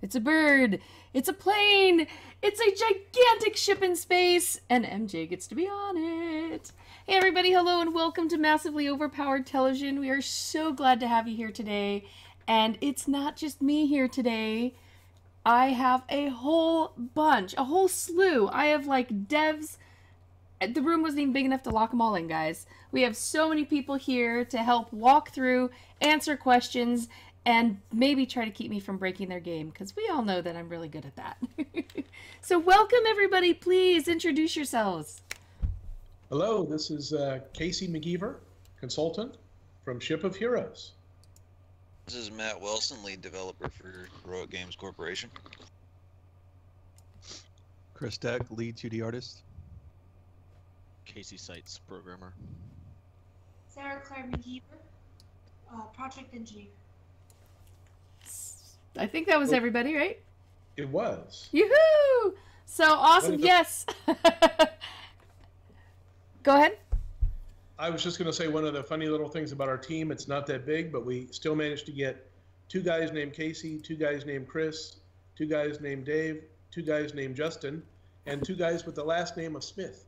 It's a bird. It's a plane. It's a gigantic ship in space. And MJ gets to be on it. Hey, everybody. Hello, and welcome to Massively Overpowered Television. We are so glad to have you here today. And it's not just me here today. I have a whole bunch, a whole slew. I have like devs. The room wasn't even big enough to lock them all in, guys. We have so many people here to help walk through, answer questions, and maybe try to keep me from breaking their game, because we all know that I'm really good at that. So welcome, everybody. Please introduce yourselves. Hello, this is Casey McGeever, consultant from Ship of Heroes. This is Matt Wilson, lead developer for Heroic Games Corporation. Chris Deck, lead 2D artist. Casey Sites, programmer. Sarah Claire McGeever, project engineer. I think that was everybody, right? It was. Yoo-hoo! So awesome, yes. Go ahead. I was just going to say one of the funny little things about our team, it's not that big, but we still managed to get 2 guys named Casey, 2 guys named Chris, 2 guys named Dave, 2 guys named Justin, and 2 guys with the last name of Smith.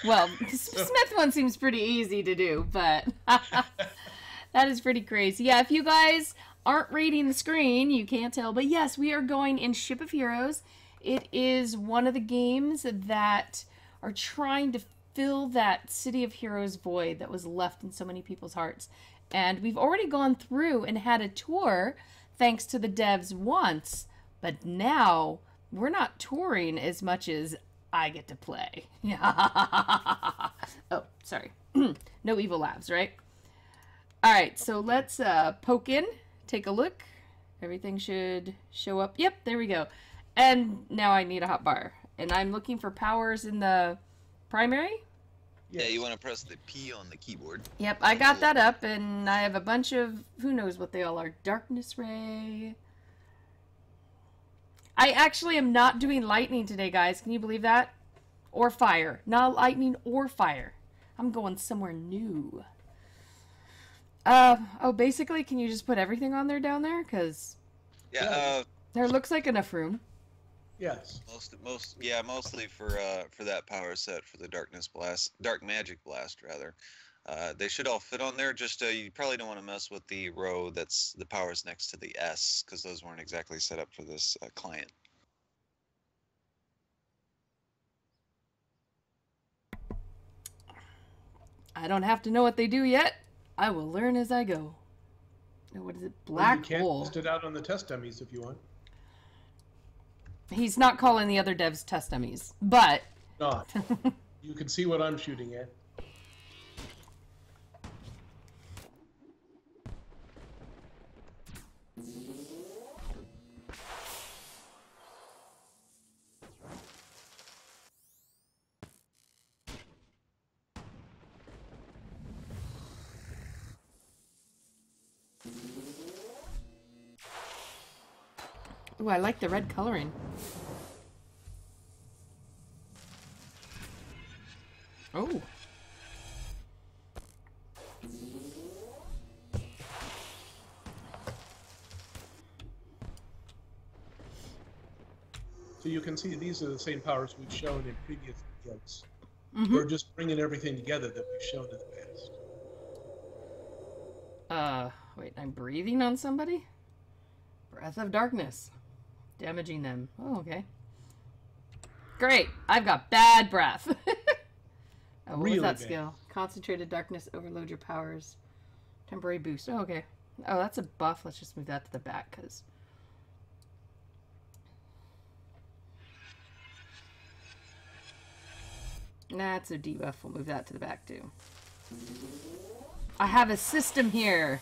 Well, the Smith one seems pretty easy to do, but that is pretty crazy. Yeah, if you guys aren't reading the screen, you can't tell, but yes, we are going in Ship of Heroes. It is one of the games that are trying to fill that City of Heroes void that was left in so many people's hearts. And we've already gone through and had a tour thanks to the devs once, but now we're not touring as much as I get to play. Oh, sorry. No evil laughs, right? All right, so let's poke in, take a look. Everything should show up. Yep, there we go. And now I need a hot bar. And I'm looking for powers in the primary. Yeah, you want to press the P on the keyboard. Yep, I got that up, and I have a bunch of, who knows what they all are. Darkness Ray. I actually am not doing lightning today, guys. Can you believe that? Or fire. Not lightning or fire. I'm going somewhere new. Oh, basically, can you just put everything on there down there? Because there looks like enough room. Yes. Mostly for that power set for the Dark Magic Blast rather. They should all fit on there. Just you probably don't want to mess with the row that's the powers next to the S, because those weren't exactly set up for this client. I don't have to know what they do yet. I will learn as I go. What is it? Black hole. You hole. can test it out on the test dummies if you want. He's not calling the other devs test dummies, but Not. You can see what I'm shooting at. ooh, I like the red coloring. Oh. So you can see these are the same powers we've shown in previous videos. Mm-hmm. We're just bringing everything together that we've shown in the past. Wait, I'm breathing on somebody? Breath of darkness. Damaging them. Oh, okay. Great. I've got bad breath. Oh, what Really was that bad. skill? Concentrated darkness, overload your powers. Temporary boost. Oh, okay. Oh, that's a buff. Let's just move that to the back, because... Nah, it's a debuff. We'll move that to the back, too. I have a system here.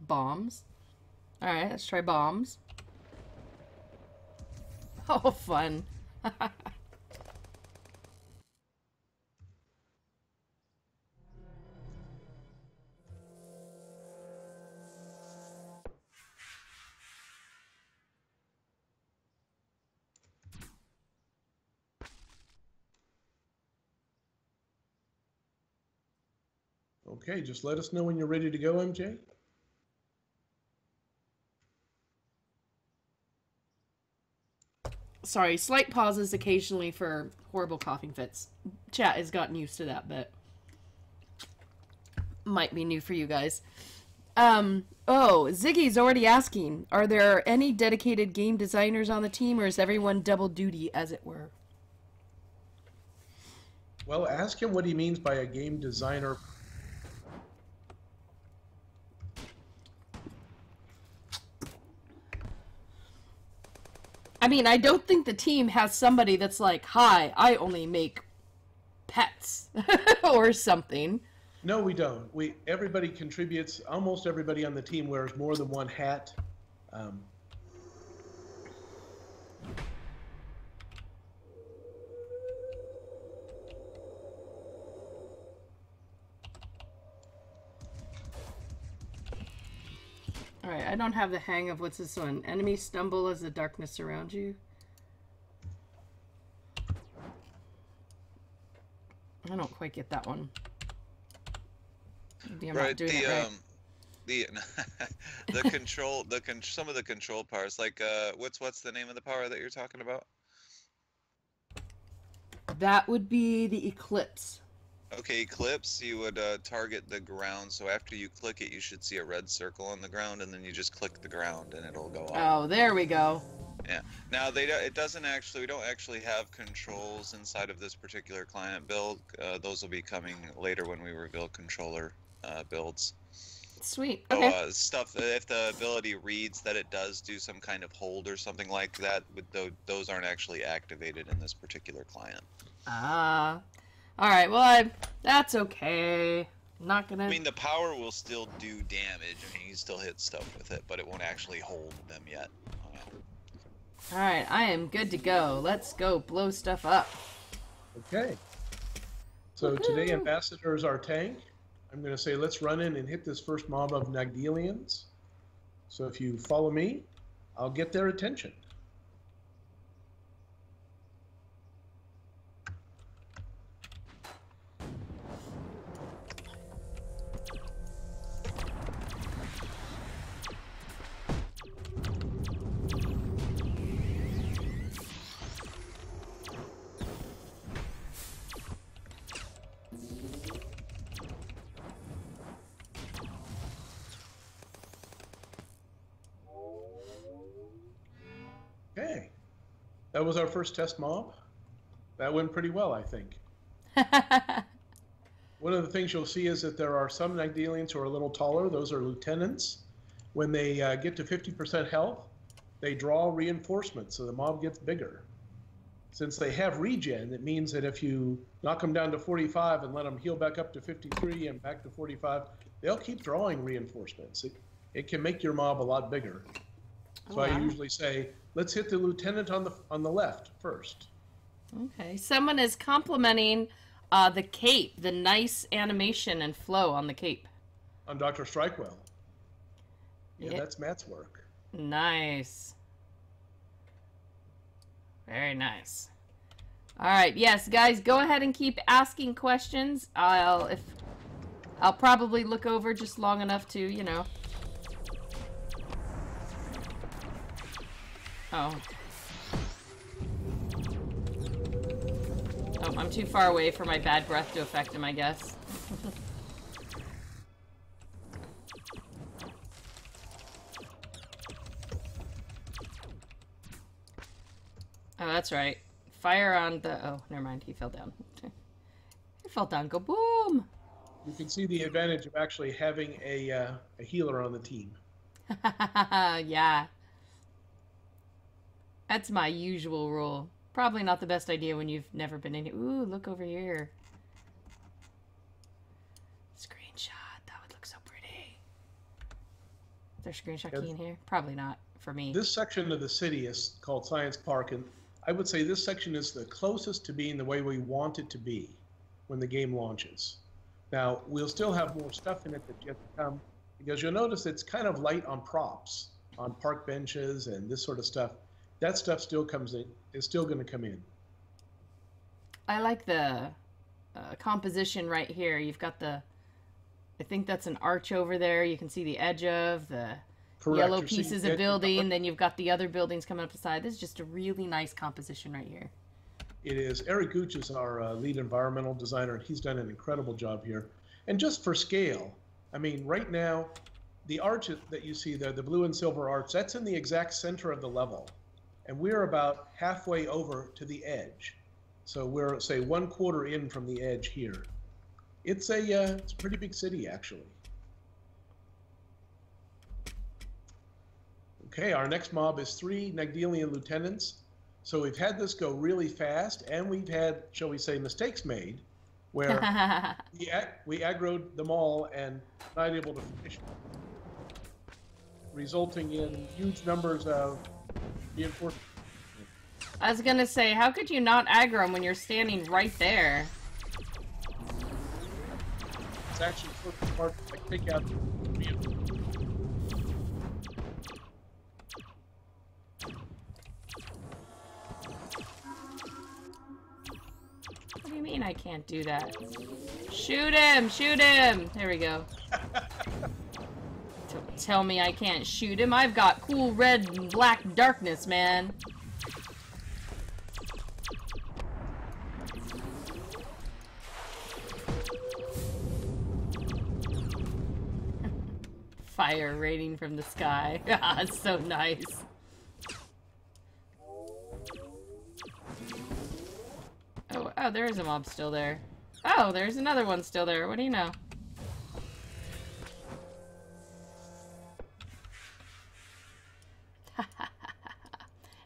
Bombs. Alright, let's try bombs. Oh, fun. Okay, just let us know when you're ready to go, MJ. Sorry, slight pauses occasionally for horrible coughing fits. Chat has gotten used to that, but might be new for you guys. Oh, Ziggy's already asking, are there any dedicated game designers on the team, or is everyone double duty, as it were? Well, ask him what he means by a game designer. I mean, I don't think the team has somebody that's like, hi, I only make pets or something. No, we don't. Everybody contributes. Almost everybody on the team wears more than one hat. Alright, I don't have the hang of what's this one. Enemies stumble as the darkness surrounds you. I don't quite get that one. Maybe I'm not doing it right. The control, some of the control parts, like what's the name of the power that you're talking about? That would be the Eclipse. Okay, Eclipse, you would target the ground, so after you click it, you should see a red circle on the ground, and then you just click the ground, and it'll go up. Oh, there we go. Yeah. Now, we don't actually have controls inside of this particular client build. Those will be coming later when we reveal controller builds. Sweet. Okay. So, if the ability reads that it does do some kind of hold or something like that, those aren't actually activated in this particular client. Ah. Alright, well, that's okay. I'm not gonna... I mean, the power will still do damage. I mean, you can still hit stuff with it, but it won't actually hold them yet. Alright, I am good to go. Let's go blow stuff up. Okay. So today, Ambassador is our tank. I'm going to say let's run in and hit this first mob of Nagdelians. So if you follow me, I'll get their attention. Okay, that was our first test mob. That went pretty well, I think. One of the things you'll see is that there are some Nagdelians who are a little taller. Those are lieutenants. When they get to 50% health, they draw reinforcements, so the mob gets bigger. Since they have regen, it means that if you knock them down to 45 and let them heal back up to 53 and back to 45, they'll keep drawing reinforcements. It can make your mob a lot bigger. So I usually say, let's hit the lieutenant on the left first. Okay. Someone is complimenting the cape, the nice animation and flow on the cape. On Dr. Strikewell. Yeah, that's Matt's work. Nice. Very nice. All right, yes, guys, go ahead and keep asking questions. I'll probably look over just long enough to, you know. Oh. Oh, I'm too far away for my bad breath to affect him, I guess. Oh, that's right. Fire on the... Oh, never mind. He fell down. He fell down. Go boom! You can see the advantage of actually having a healer on the team. Yeah. That's my usual rule. Probably not the best idea when you've never been in here. Ooh, look over here. Screenshot. That would look so pretty. Is there a screenshot key in here? Probably not for me. This section of the city is called Science Park, and I would say this section is the closest to being the way we want it to be when the game launches. Now, we'll still have more stuff in it that's yet to come, because you'll notice it's kind of light on props, on park benches and this sort of stuff. That stuff still comes in, is still going to come in. I like the composition right here. You've got the, I think that's an arch over there. You can see the edge of the, Correct. Yellow You're seeing pieces the of edge building, color. then you've got the other buildings coming up the side. This is just a really nice composition right here. It is. Eric Gooch is our lead environmental designer, and he's done an incredible job here. And just for scale, I mean, right now, the arch that you see there, the blue and silver arch, that's in the exact center of the level. And we're about halfway over to the edge. So we're, say, 1/4 in from the edge here. It's a pretty big city, actually. Okay, our next mob is 3 Nagdelian lieutenants. So we've had this go really fast, and we've had, shall we say, mistakes made, where we aggroed them all and not able to finish, resulting in huge numbers of reinforcements. I was gonna say, how could you not aggro him when you're standing right there? It's actually sort of hard to like, take out the reinforcements. What do you mean I can't do that? Shoot him! Shoot him! There we go. Don't tell me I can't shoot him. I've got cool red and black darkness, man. Fire raining from the sky. Ah, it's so nice. Oh, there is a mob still there. Oh, there's another one still there. What do you know?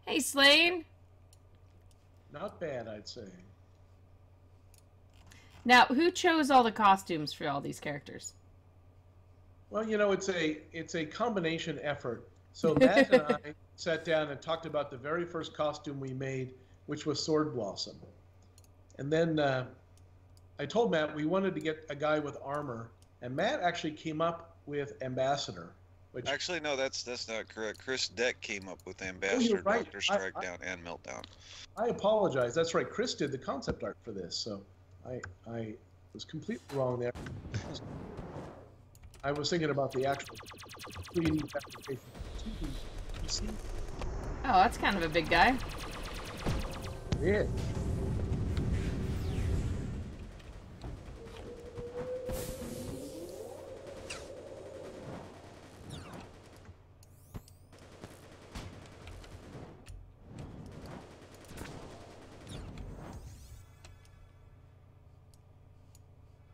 Hey, Slane. Not bad, I'd say. Now, who chose all the costumes for all these characters? Well, you know, it's a combination effort. So Matt and I sat down and talked about the very first costume we made, which was Sword Blossom. And then I told Matt we wanted to get a guy with armor, and Matt actually came up with Ambassador. Which, Actually, no, that's not correct. Chris Deck came up with Ambassador, right. Dr. Strikedown, and Meltdown. I apologize. That's right. Chris did the concept art for this, so I was completely wrong there. I was thinking about the actual 3D application. You see? Oh, that's kind of a big guy. Yeah.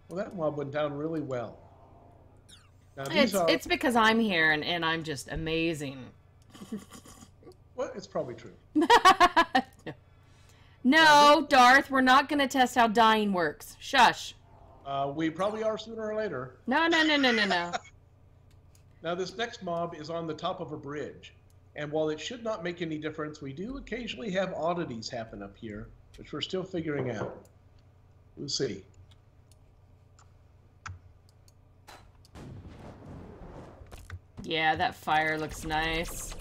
Well, that mob went down really well. Now, It's because I'm here and I'm just amazing. Well, it's probably true. No, Darth, we're not going to test how dying works. Shush. We probably are sooner or later. No. Now, this next mob is on the top of a bridge. And while it should not make any difference, we do occasionally have oddities happen up here, which we're still figuring out. We'll see. Yeah, that fire looks nice.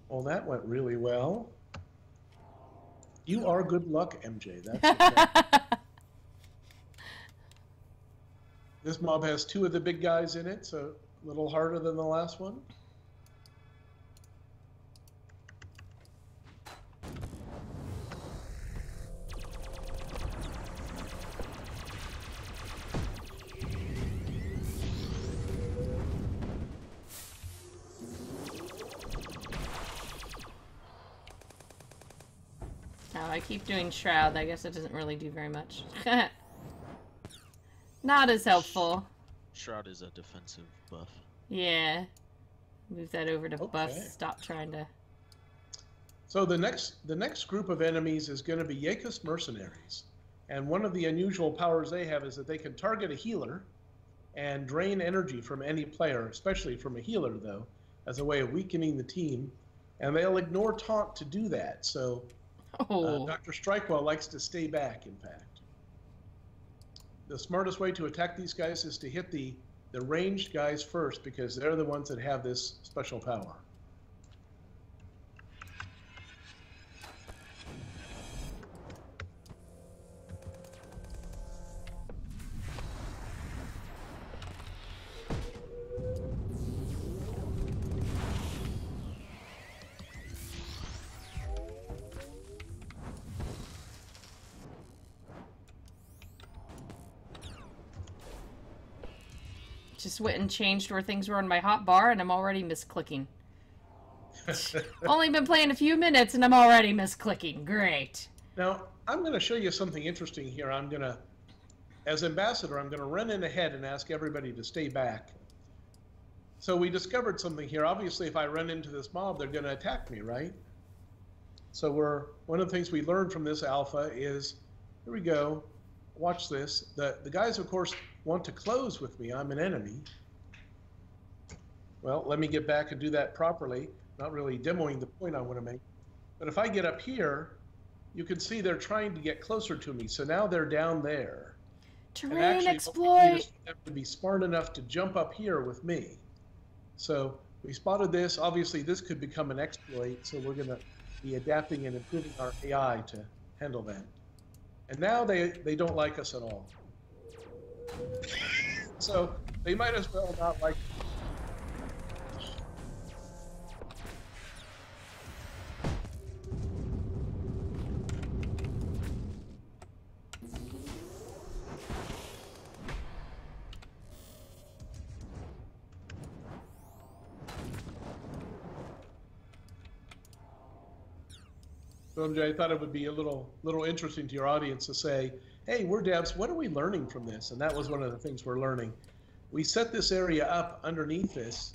Well, that went really well. You are good luck, MJ. That's okay. This mob has 2 of the big guys in it, so a little harder than the last one. Oh, I keep doing Shroud. I guess it doesn't really do very much. Not as helpful. Shroud is a defensive buff. Yeah. Move that over to buff. Okay. Stop trying to... So the next group of enemies is going to be Yakus Mercenaries. And one of the unusual powers they have is that they can target a healer and drain energy from any player, especially from a healer, though, as a way of weakening the team. And they'll ignore taunt to do that. So Oh. Dr. Strikewell likes to stay back, in fact. The smartest way to attack these guys is to hit the the ranged guys first because they're the ones that have this special power. Just went and changed where things were on my hot bar, and I'm already misclicking. Only been playing a few minutes, and I'm already misclicking. Great. Now, I'm going to show you something interesting here. As ambassador, I'm going to run in ahead and ask everybody to stay back. So we discovered something here. Obviously, if I run into this mob, they're going to attack me, right? So one of the things we learned from this alpha is, here we go. Watch this. The guys, of course, want to close with me. I'm an enemy. Well, let me get back and do that properly. Not really demoing the point I want to make. But if I get up here, you can see they're trying to get closer to me. So now they're down there. Terrain exploit. Them to be smart enough to jump up here with me. So we spotted this. Obviously, this could become an exploit. So we're going to be adapting and improving our AI to handle that. And now they don't like us at all. So they might as well not like us. So MJ, I thought it would be a little interesting to your audience to say, hey, we're devs, what are we learning from this? And that was one of the things we're learning. We set this area up underneath this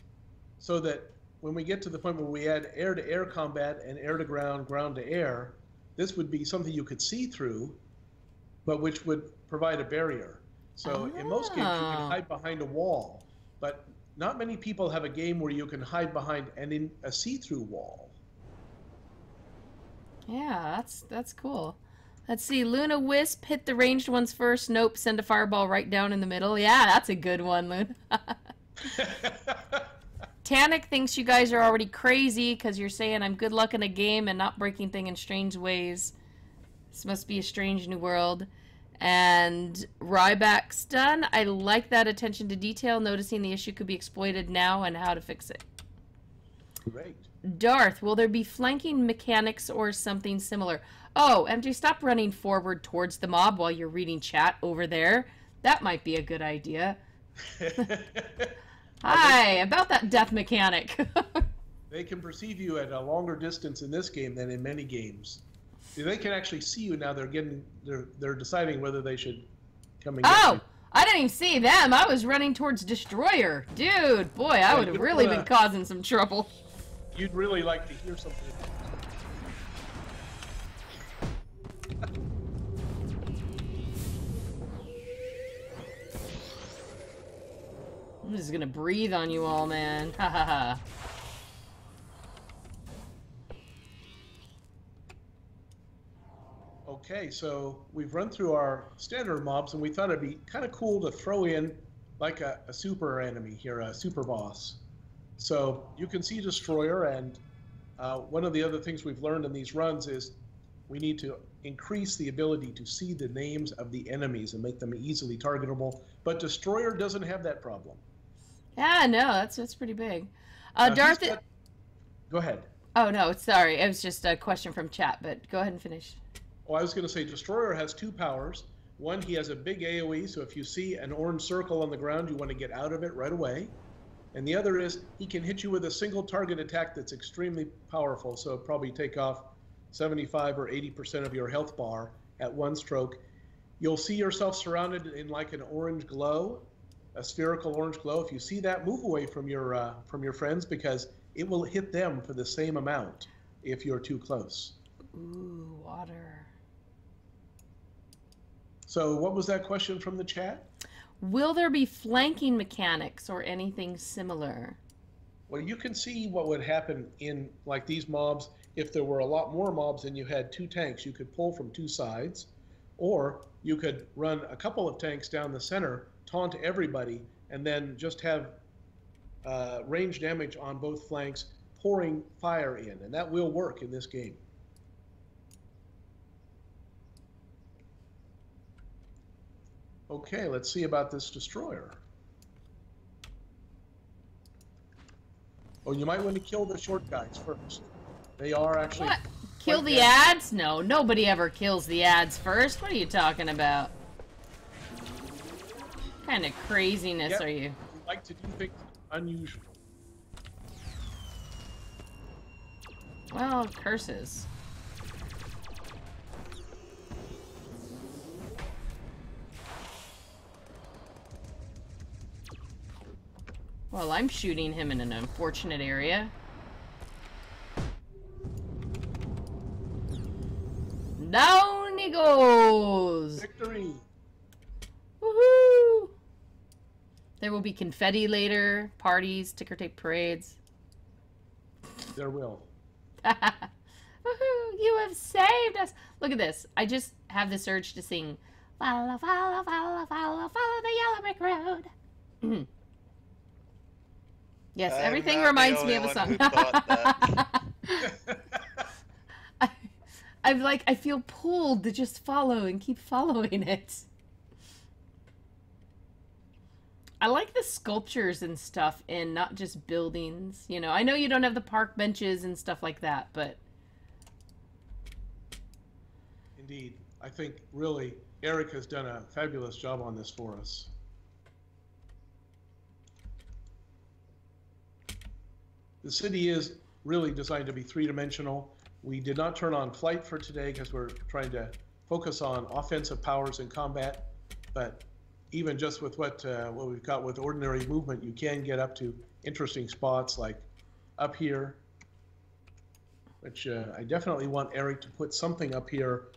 so that when we get to the point where we add air-to-air combat and air-to-ground, ground-to-air, this would be something you could see through, but which would provide a barrier. So in most games, you can hide behind a wall, but not many people have a game where you can hide behind a see-through wall. Yeah, that's cool. Let's see. Luna Wisp, hit the ranged ones first. Nope, send a fireball right down in the middle. Yeah, that's a good one, Luna. Tanic thinks you guys are already crazy because you're saying I'm good luck in a game and not breaking things in strange ways. This must be a strange new world. And Ryback Stun, I like that attention to detail, noticing the issue could be exploited now and how to fix it. Great. Darth, will there be flanking mechanics or something similar? Oh, MJ, stop running forward towards the mob while you're reading chat over there. That might be a good idea. Hi, about that death mechanic. They can perceive you at a longer distance in this game than in many games. They can actually see you now. They're deciding whether they should come and get you. I didn't even see them. I was running towards Destroyer. Dude, boy, I would have really been causing some trouble. You'd really like to hear something. I'm just gonna breathe on you all, man. Ha ha ha. Okay, so we've run through our standard mobs, and we thought it'd be kind of cool to throw in like a super enemy here, a super boss. So you can see Destroyer, and one of the other things we've learned in these runs is we need to increase the ability to see the names of the enemies and make them easily targetable. But Destroyer doesn't have that problem. Yeah, no, that's pretty big. Darth. Go ahead. Oh no, sorry, it was just a question from chat. But go ahead and finish. Oh, I was going to say Destroyer has two powers. One, he has a big AoE, so if you see an orange circle on the ground, you want to get out of it right away. And the other is he can hit you with a single target attack that's extremely powerful, so it'll probably take off 75 or 80% of your health bar at one stroke. You'll see yourself surrounded in like an orange glow, a spherical orange glow. If you see that, move away from your friends because it will hit them for the same amount if you're too close. Ooh, water. So what was that question from the chat? Will there be flanking mechanics or anything similar? Well, you can see what would happen in like these mobs. If there were a lot more mobs and you had two tanks, you could pull from two sides, or you could run a couple of tanks down the center, taunt everybody, and then just have range damage on both flanks, pouring fire in, and that will work in this game. Okay, let's see about this destroyer. Oh, you might want to kill the short guys first. They are actually... What? Kill the ads? No, nobody ever kills the ads first. What are you talking about? What kind of craziness are you? We like to do things unusual. Well, curses. Well, I'm shooting him in an unfortunate area. Down he goes! Victory! Woohoo! There will be confetti later, parties, ticker tape parades. There will. Woohoo! You have saved us! Look at this. I just have this urge to sing, follow, follow, follow, follow, follow the yellow brick road. Yes, everything reminds me of a song. I'm like, I feel pulled to just follow and keep following it. I like the sculptures and stuff and not just buildings. You know, I know you don't have the park benches and stuff like that, but... Indeed. I think, really, Eric has done a fabulous job on this for us. The city is really designed to be three-dimensional. We did not turn on flight for today because we're trying to focus on offensive powers in combat, but even just with what we've got with ordinary movement, you can get up to interesting spots like up here, which I definitely want Eric to put something up here,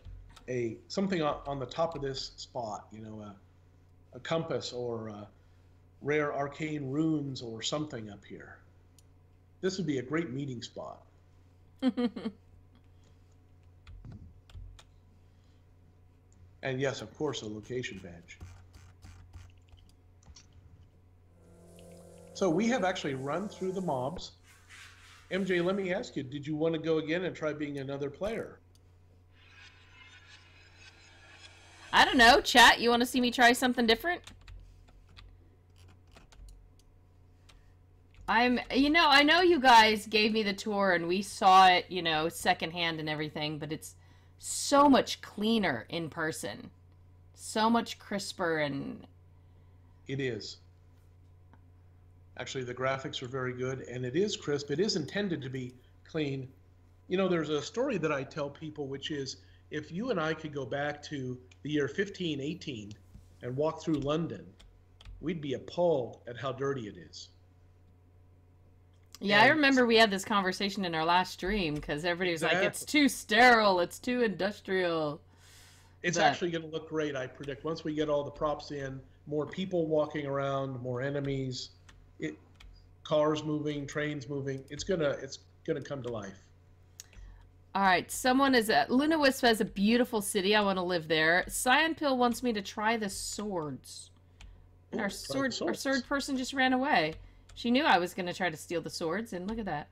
something on the top of this spot, you know, a compass or rare arcane runes or something up here. This would be a great meeting spot. And yes, of course, a location badge. So we have actually run through the mobs. MJ, let me ask you, did you want to go again and try being another player? I don't know. Chat, you want to see me try something different? You know, I know you guys gave me the tour and we saw it, you know, secondhand and everything, but it's so much cleaner in person. So much crisper and... It is. Actually, the graphics are very good and it is crisp. It is intended to be clean. You know, there's a story that I tell people, which is if you and I could go back to the year 1518 and walk through London, we'd be appalled at how dirty it is. Yeah, I remember we had this conversation in our last stream because everybody was like, it's too sterile, it's too industrial. It's actually going to look great, I predict. Once we get all the props in, more people walking around, more enemies, cars moving, trains moving, it's gonna come to life. All right, someone is at Luna Wisp has a beautiful city. I want to live there. Cyan Pill wants me to try the swords. And our sword person just ran away. She knew I was going to try to steal the swords, and look at that.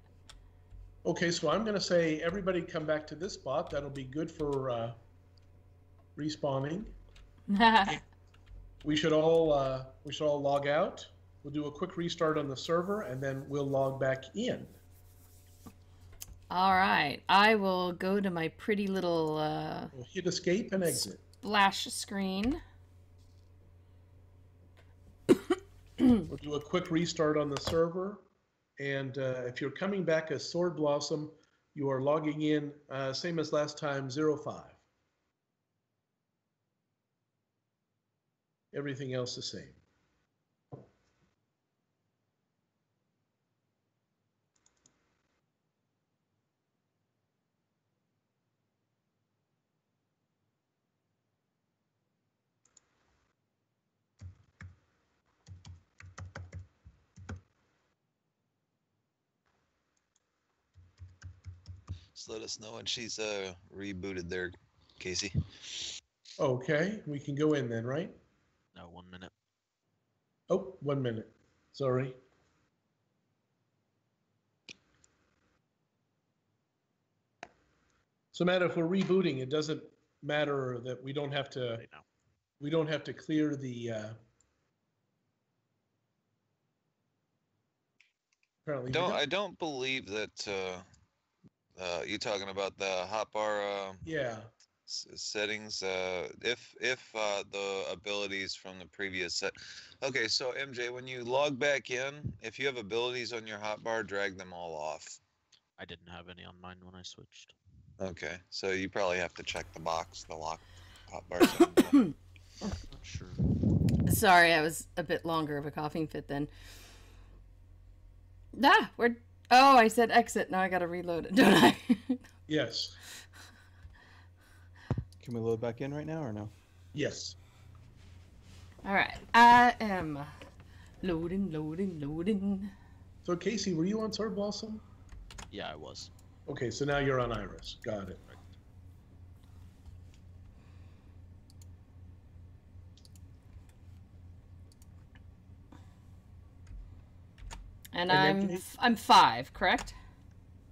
Okay, so I'm going to say everybody come back to this spot. That'll be good for respawning. We should all log out. We'll do a quick restart on the server, and then we'll log back in. All right, I will go to my pretty little we'll hit escape and exit. Splash screen. We'll do a quick restart on the server, and if you're coming back as Sword Blossom, you are logging in same as last time, 05. Everything else the same. Just let us know when she's rebooted there, Casey. Okay, we can go in then, right? No, 1 minute. Oh, 1 minute. Sorry. So, Matt, if we're rebooting, it doesn't matter that we don't have to. Right now. We don't have to clear the. Apparently, we I don't believe that you talking about the hotbar Yeah. settings. If the abilities from the previous set. Okay, so MJ, when you log back in, if you have abilities on your hotbar, drag them all off. I didn't have any on mine when I switched. Okay, so you probably have to check the box, the lock hotbar settings. Not sure. Sorry, I was a bit longer of a coughing fit then. We're. Oh, I said exit. Now I gotta reload it, don't I? Yes. Can we load back in right now or no? Yes. All right. I am loading. So, Casey, were you on Sword Blossom? Yeah, I was. Okay, so now you're on Iris. Got it. And And then I'm 5, correct?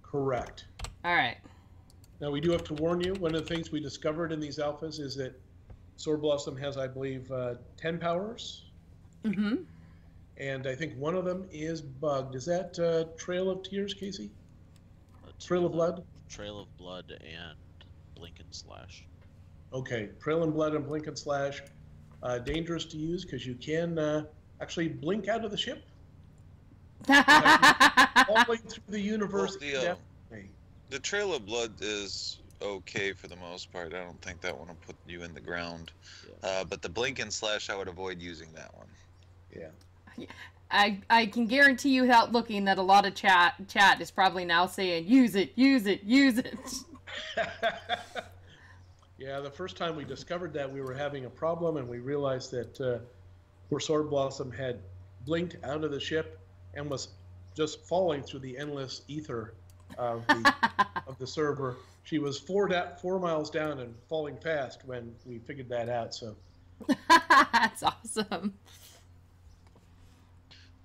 Correct. All right. Now, we do have to warn you, one of the things we discovered in these alphas is that Sword Blossom has, I believe, 10 powers. Mm-hmm. And I think one of them is bugged. Is that Trail of Tears, Casey? Trail of Blood? Trail of Blood and Blink and Slash. Okay, Trail and Blood and Blink and Slash. Dangerous to use because you can actually blink out of the ship. Falling through the universe. Well, the Trail of Blood is okay for the most part. I don't think that one will put you in the ground. Yeah. But the Blink and Slash, I would avoid using that one. Yeah. I can guarantee you without looking that a lot of chat is probably now saying, use it. Yeah, the first time we discovered that, we were having a problem, and we realized that poor Sword Blossom had blinked out of the ship and was just falling through the endless ether of the server. She was 4 miles down and falling fast when we figured that out. So That's awesome.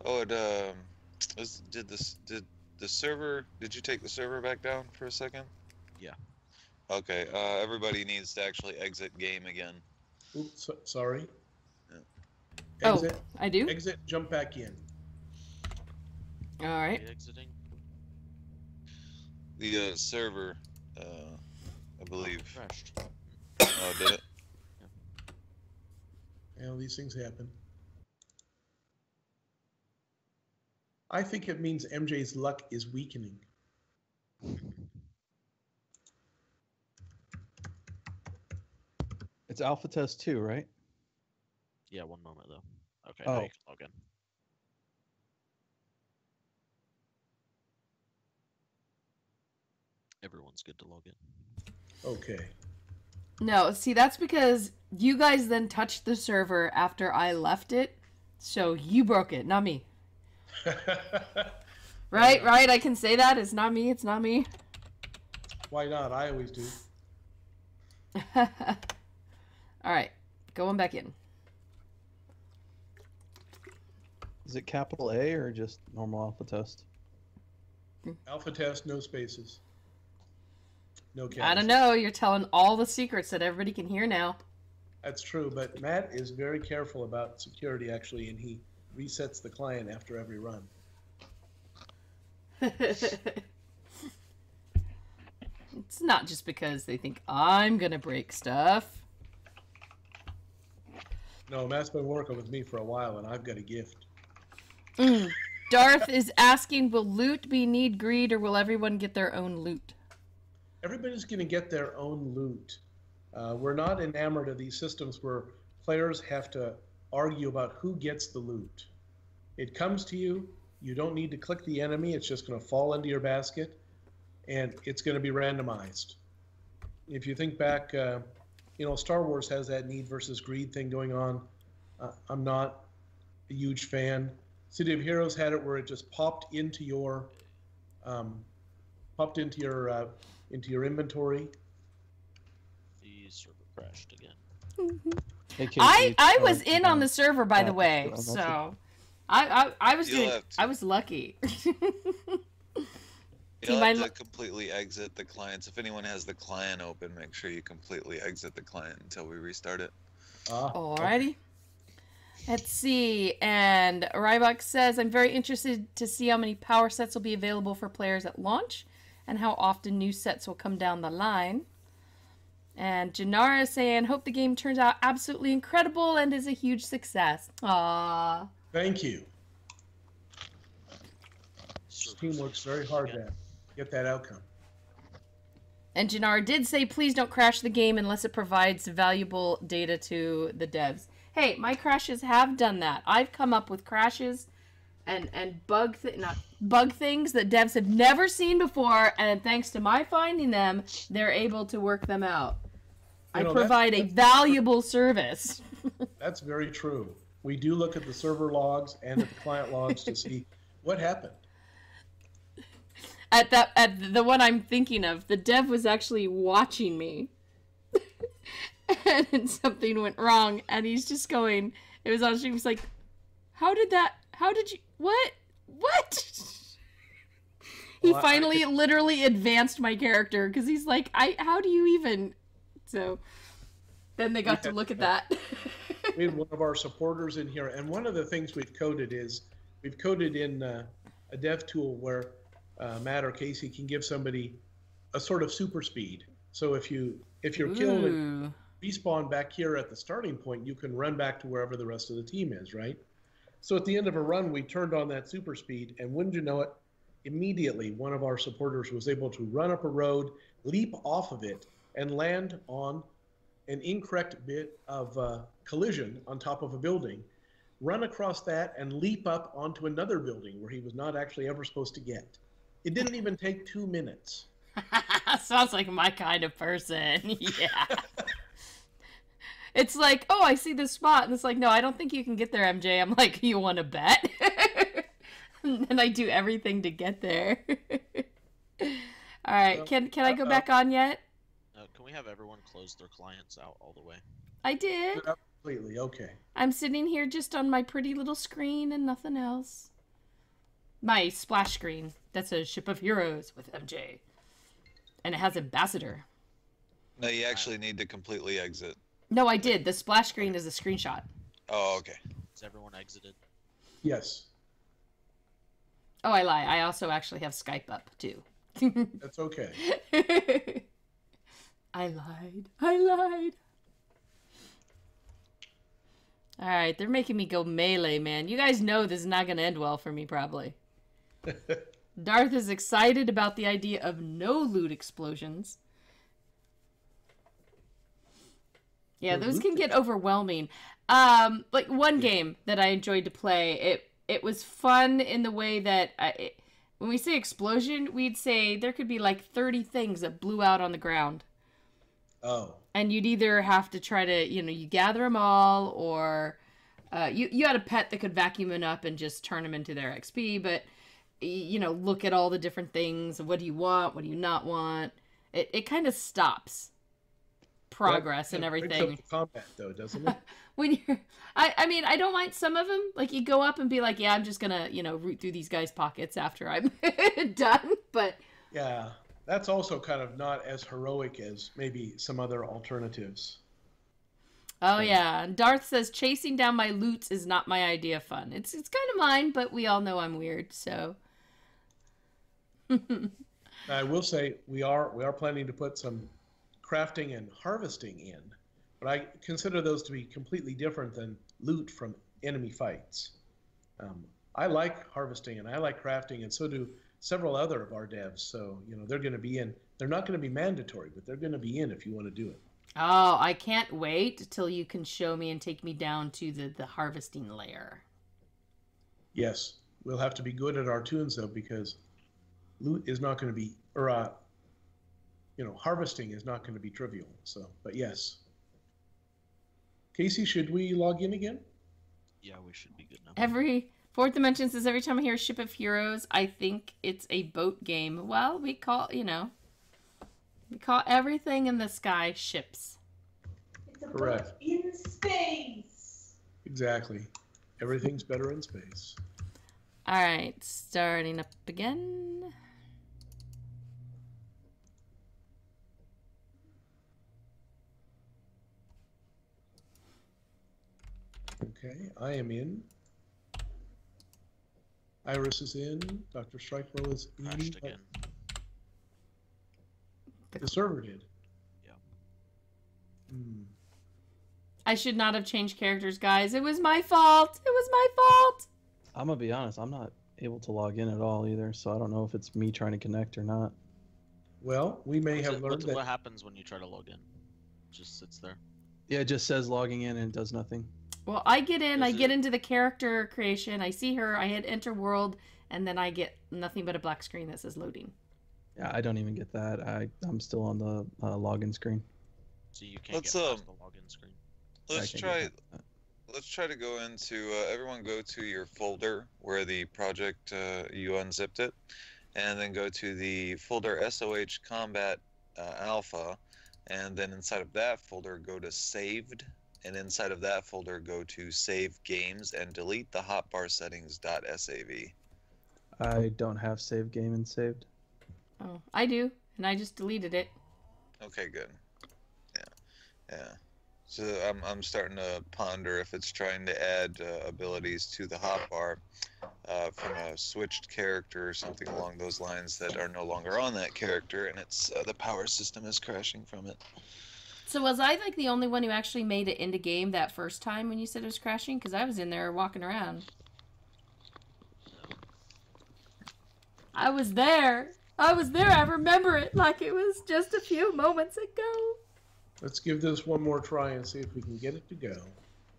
Oh, did the server? Did you take the server back down for a second? Yeah. Okay. Everybody needs to actually exit game again. Oops, sorry. Yeah. Exit. Oh, I do? Exit, jump back in. All right. Exiting. The server, I believe. Crashed. Oh, did it? Well, these things happen. I think it means MJ's luck is weakening. It's alpha test 2, right? Yeah, 1 moment though. Okay, Oh. now you can log in. Everyone's good to log in. Okay. No, see, that's because you guys then touched the server after I left it, so you broke it, not me. Right? I can say that. It's not me. Why not? I always do. All right, going back in. Is it capital A or just normal alpha test? Alpha test, no spaces. No captions. I don't know. You're telling all the secrets that everybody can hear now. That's true, but Matt is very careful about security, actually, and he resets the client after every run. It's not just because they think I'm gonna break stuff. No, Matt's been working with me for a while, and I've got a gift. Darth is asking, will loot be need greed, or will everyone get their own loot? Everybody's going to get their own loot. We're not enamored of these systems where players have to argue about who gets the loot. It comes to you. You don't need to click the enemy. It's just going to fall into your basket, and it's going to be randomized. If you think back, Star Wars has that need versus greed thing going on. I'm not a huge fan. City of Heroes had it where it just popped into your inventory. The server crashed again. Hey, Casey, I was in on the server, by the yeah, way, that's- so I was You'll doing. have to- I was lucky. You'll my have lo- to completely exit the clients. If anyone has the client open, make sure you completely exit the client until we restart it. Alrighty. Let's see. And Rybok says, I'm very interested to see how many power sets will be available for players at launch and how often new sets will come down the line. And Janara is saying, hope the game turns out absolutely incredible and is a huge success. Aww. Thank you. This team works very hard to get that outcome. And Janara did say, please don't crash the game unless it provides valuable data to the devs. Hey, my crashes have done that. I've come up with crashes and bug things that devs have never seen before, and thanks to my finding them, they're able to work them out. I provide a valuable service. That's very true. We do look at the server logs and at the client logs to see what happened. At the one I'm thinking of, the dev was actually watching me. And something went wrong, and he's just going, it was on stream, he's like, how did you, what? He Well, finally literally advanced my character, because he's like, how do you even, so then they got to look at that. We had one of our supporters in here, and one of the things we've coded is, we've coded in a dev tool where Matt or Casey can give somebody a sort of super speed. So if you're killed and respawn back here at the starting point, you can run back to wherever the rest of the team is, right? So at the end of a run, we turned on that super speed, and wouldn't you know it, immediately one of our supporters was able to run up a road, leap off of it, and land on an incorrect bit of collision on top of a building, run across that, and leap up onto another building where he was not actually ever supposed to get. It didn't even take 2 minutes. Sounds like my kind of person. Yeah. It's like, oh, I see this spot, and it's like, no, I don't think you can get there, MJ. I'm like, you want to bet? And I do everything to get there. All right, can I go back on yet? Can we have everyone close their clients out all the way? I did. Completely, okay. I'm sitting here just on my pretty little screen and nothing else. My splash screen. That's a Ship of Heroes with MJ. And it has Ambassador. No, you actually need to completely exit. No, I did. The splash screen is a screenshot. Oh, okay. Is everyone exited? Yes, Oh, I lie. I also actually have Skype up, too. that's okay. I lied. Alright, they're making me go melee, man. You guys know this is not going to end well for me, probably. Darth is excited about the idea of no loot explosions. Yeah, those can get overwhelming. Like one game that I enjoyed to play, it was fun in the way that when we say explosion, we'd say there could be like 30 things that blew out on the ground. Oh. And you'd either have to try to, you gather them all, or you had a pet that could vacuum it up and just turn them into their XP, but, look at all the different things. What do you want? What do you not want? It kind of stops progress and everything. Brings up the combat, though, doesn't it? When you're, I mean, I don't mind some of them. Like, you go up and be like, yeah, I'm just gonna, root through these guys' pockets after I'm done, but... Yeah, that's also kind of not as heroic as maybe some other alternatives. Oh, yeah. Darth says, chasing down my loots is not my idea of fun. It's kind of mine, but we all know I'm weird, so... I will say we are planning to put some crafting and harvesting in, but I consider those to be completely different than loot from enemy fights. I like harvesting and I like crafting, and so do several other of our devs. So they're going to be in. They're not going to be mandatory, but they're going to be in if you want to do it. Oh, I can't wait till you can show me and take me down to the harvesting layer. Yes, we'll have to be good at our tunes though, because loot is not going to be, or harvesting is not going to be trivial. So, but yes. Casey, should we log in again? Yeah, we should be good now. Every Fourth Dimension says, every time I hear Ship of Heroes, I think it's a boat game. Well, we call everything in the sky ships. It's a Correct. boat in space. Exactly. Everything's better in space. All right, starting up again. Okay, I am in. Iris is in. Dr. Strikewell is in. Crashed again. The server did. Yeah. Hmm. I should not have changed characters, guys. It was my fault. It was my fault. I'm gonna be honest. I'm not able to log in at all either, so I don't know if it's me trying to connect or not. Well, we may have learned that. What happens when you try to log in? It just sits there. Yeah, it just says logging in and it does nothing. Well, I get in. I get into the character creation. I see her. I hit enter world, and then I get nothing but a black screen that says loading. Yeah, I don't even get that. I'm still on the login screen. So you can't Let's, get past the login screen. Let's I can't try. get that. Let's try to go into. Everyone go to your folder where the project you unzipped it, and then go to the folder SOH Combat Alpha, and then inside of that folder go to Saved, and inside of that folder go to Save Games and delete the hotbar settings.sav. I don't have save game and saved. Oh, I do, and I just deleted it. Okay, good. Yeah. So I'm starting to ponder if it's trying to add abilities to the hotbar from a switched character or something along those lines that are no longer on that character, and it's the power system is crashing from it. So was I like the only one who actually made it into game that first time when you said it was crashing? Because I was in there walking around. I was there. I remember it like it was just a few moments ago. Let's give this one more try and see if we can get it to go.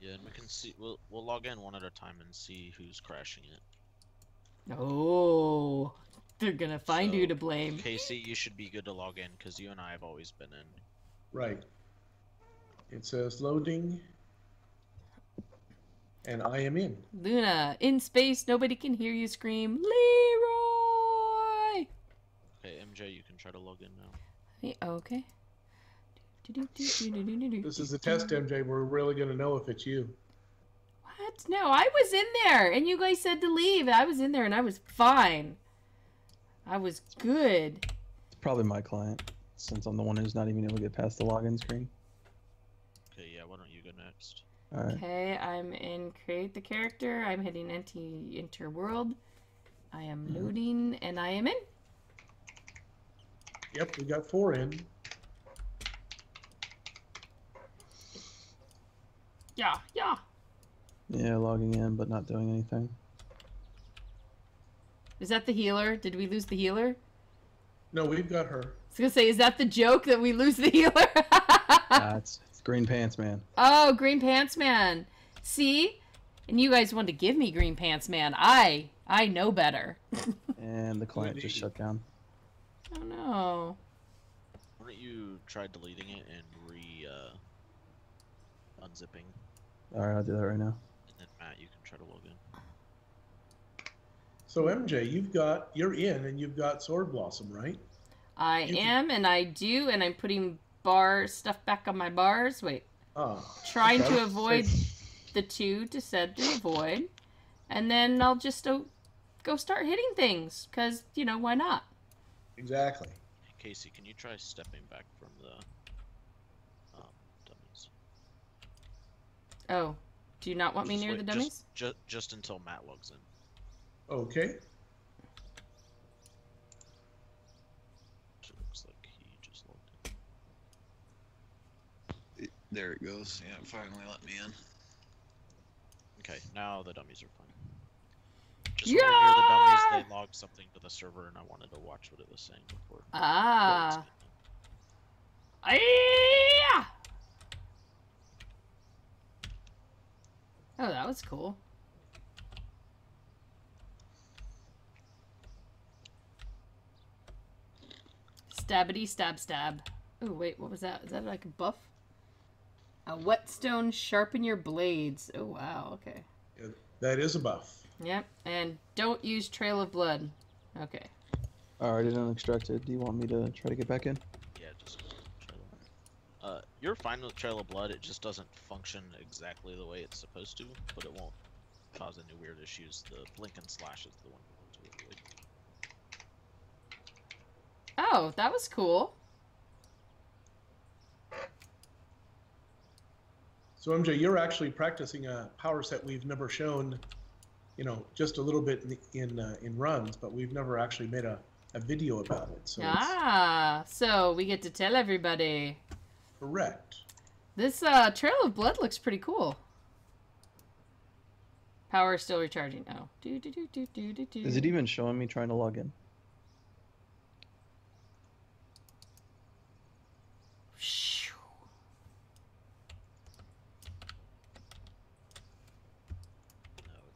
Yeah, and we can see. We'll log in one at a time and see who's crashing it. Oh, they're gonna find So, you to blame. Casey, you should be good to log in because you and I have always been in. Right. It says loading. And I am in. Luna, in space, nobody can hear you scream, Leroy! Okay, MJ, you can try to log in now. Okay. This is a test, MJ. We're really going to know if it's you. What? No, I was in there, and you guys said to leave. I was in there, and I was fine. I was good. It's probably my client, since I'm the one who's not even able to get past the login screen. Okay, yeah, why don't you go next? All right. Okay, I'm in create the character. I'm hitting enter world. I am loading, and I am in. Yep, we got 4 in. Yeah. Yeah, logging in, but not doing anything. Is that the healer? Did we lose the healer? No, we've got her. I was gonna say, is that the joke that we lose the healer? It's Green Pants Man. Oh, Green Pants Man. See? And you guys wanted to give me Green Pants Man. I know better. And the client just shut down. Oh no. Why don't you try deleting it and unzipping, All right, I'll do that right now. and then Matt, you can try to log in. So MJ, you're in and you've got Sword Blossom, right? I am, and I do, and I'm putting bar stuff back on my bars. Wait. Trying okay. to avoid the 2 to said to avoid. And then I'll just go start hitting things, because, why not? Exactly. Hey, Casey, can you try stepping back from the dummies? Oh, do you not want me Just near wait- the dummies? Just until Matt logs in. Okay. It looks like he just logged in. There it goes. Yeah, it finally let me in. Okay, now the dummies are fine. Just when we're near the dummies, they logged something to the server, and I wanted to watch what it was saying before. Ah. Yeah. Oh, that was cool. Stabbity stab stab. Oh wait, what was that? Is that like a buff? A whetstone sharpen your blades. Oh wow, okay. Yeah, that is a buff. Yep, and don't use trail of blood. Okay. Alright, it unextracted. Do you want me to try to get back in? Yeah, just try that. You're fine with Trail of Blood. It just doesn't function exactly the way it's supposed to, but it won't cause any weird issues. The blink and slash is the one you want to avoid. Oh, that was cool. So MJ, you're actually practicing a power set we've never shown, just a little bit in runs, but we've never actually made a video about it. So so we get to tell everybody. Correct. This Trail of Blood looks pretty cool. Power is still recharging. Oh. Is it even showing me trying to log in? No, it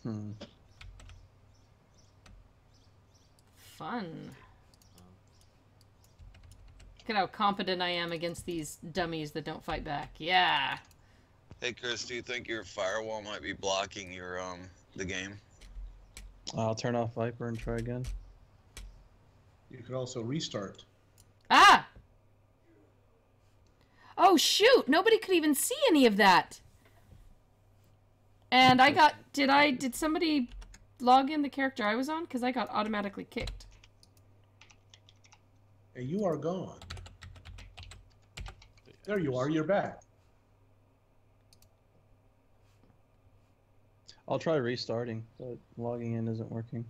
doesn't. Fun. Look at how competent I am against these dummies that don't fight back. Yeah. Hey Chris, do you think your firewall might be blocking your the game? I'll turn off Viper and try again. You could also restart. Ah! Oh, shoot! Nobody could even see any of that. And I got... Did somebody log in the character I was on? Because I got automatically kicked. And you are gone. There you are. You're back. I'll try restarting, but logging in isn't working.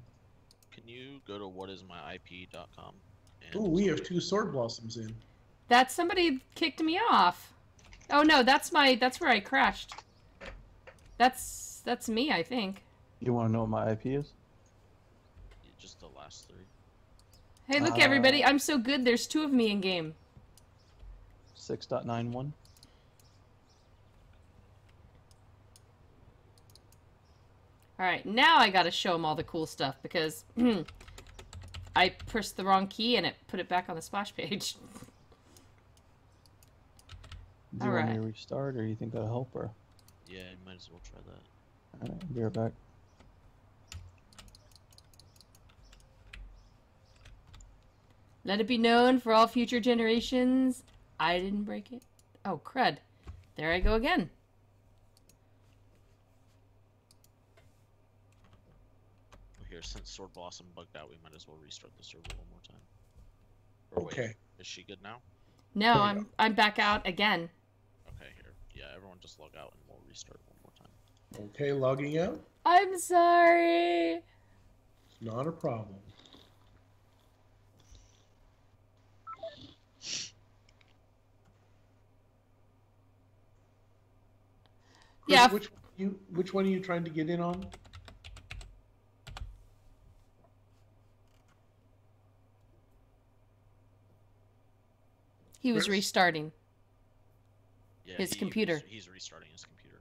Can you go to whatismyip.com? Ooh, we have 2 sword blossoms in. That somebody kicked me off. Oh no, that's where I crashed. That's me, I think. You want to know what my IP is? Just the last 3. Hey, look everybody, I'm so good. There's 2 of me in game. 6.91. All right, now I gotta show them all the cool stuff because I pressed the wrong key and it put it back on the splash page. Do you want me to restart, or you think that'll help, or? Yeah, you might as well try that. Alright, I'll be right back. Let it be known for all future generations, I didn't break it. Oh, crud. There I go again. Well, here, since Sword Blossom bugged out, we might as well restart the server one more time. Or Okay. Wait, is she good now? No, I'm back out again. Okay, here. Yeah, everyone just log out and we'll restart one more time. Okay, logging out. I'm sorry. Not a problem. Chris, Yeah. which one are you trying to get in on? He was Chris? restarting. Yeah, His computer. He's restarting his computer.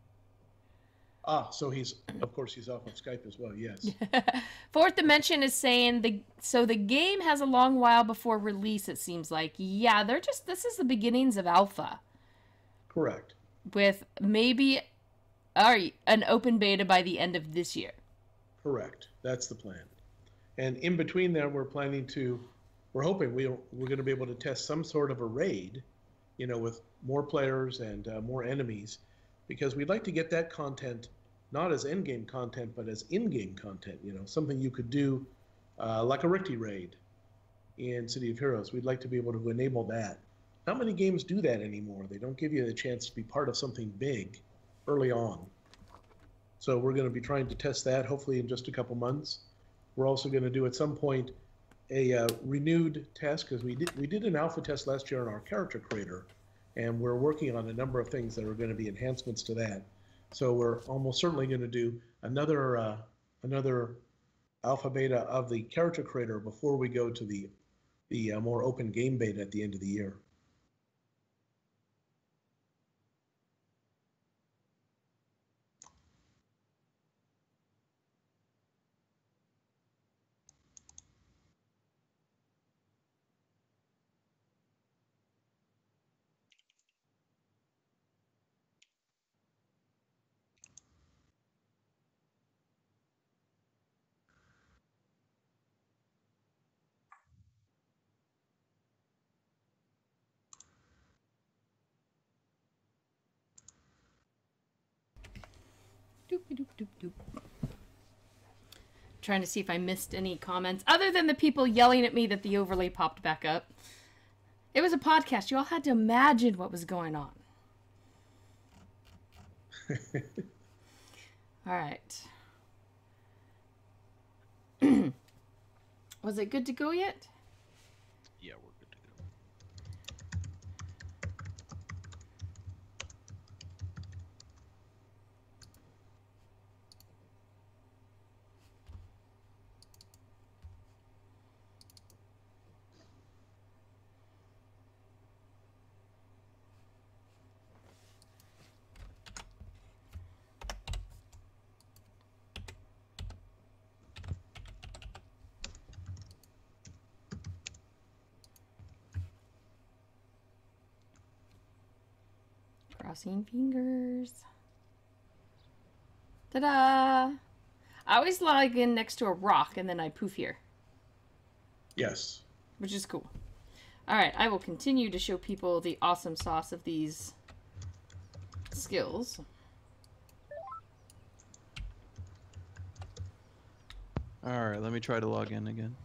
Ah, so of course he's off of Skype as well, yes. Fourth Dimension is saying the game has a long while before release, it seems like. Yeah, this is the beginnings of alpha. Correct. With maybe an open beta by the end of this year. Correct. That's the plan. And in between there, we're hoping we're going to be able to test some sort of a raid, with more players and more enemies, because we'd like to get that content not as end-game content, but as in-game content, something you could do like a Richty raid in City of Heroes. We'd like to be able to enable that. Not many games do that anymore. They don't give you the chance to be part of something big early on. So we're going to be trying to test that hopefully in just a couple months. We're also going to do at some point a renewed test, because we did an alpha test last year on our character creator, and we're working on a number of things that are going to be enhancements to that. So we're almost certainly going to do another alpha beta of the character creator before we go to the more open game beta at the end of the year. Doop. Trying to see if I missed any comments other than the people yelling at me that the overlay popped back up. It was a podcast. You all had to imagine what was going on. All right. Was it good to go yet? Yeah, we're good to go. Crossing fingers. Ta-da! I always log in next to a rock and then I poof here, Yes. which is cool. Alright, I will continue to show people the awesome sauce of these skills. Alright, let me try to log in again.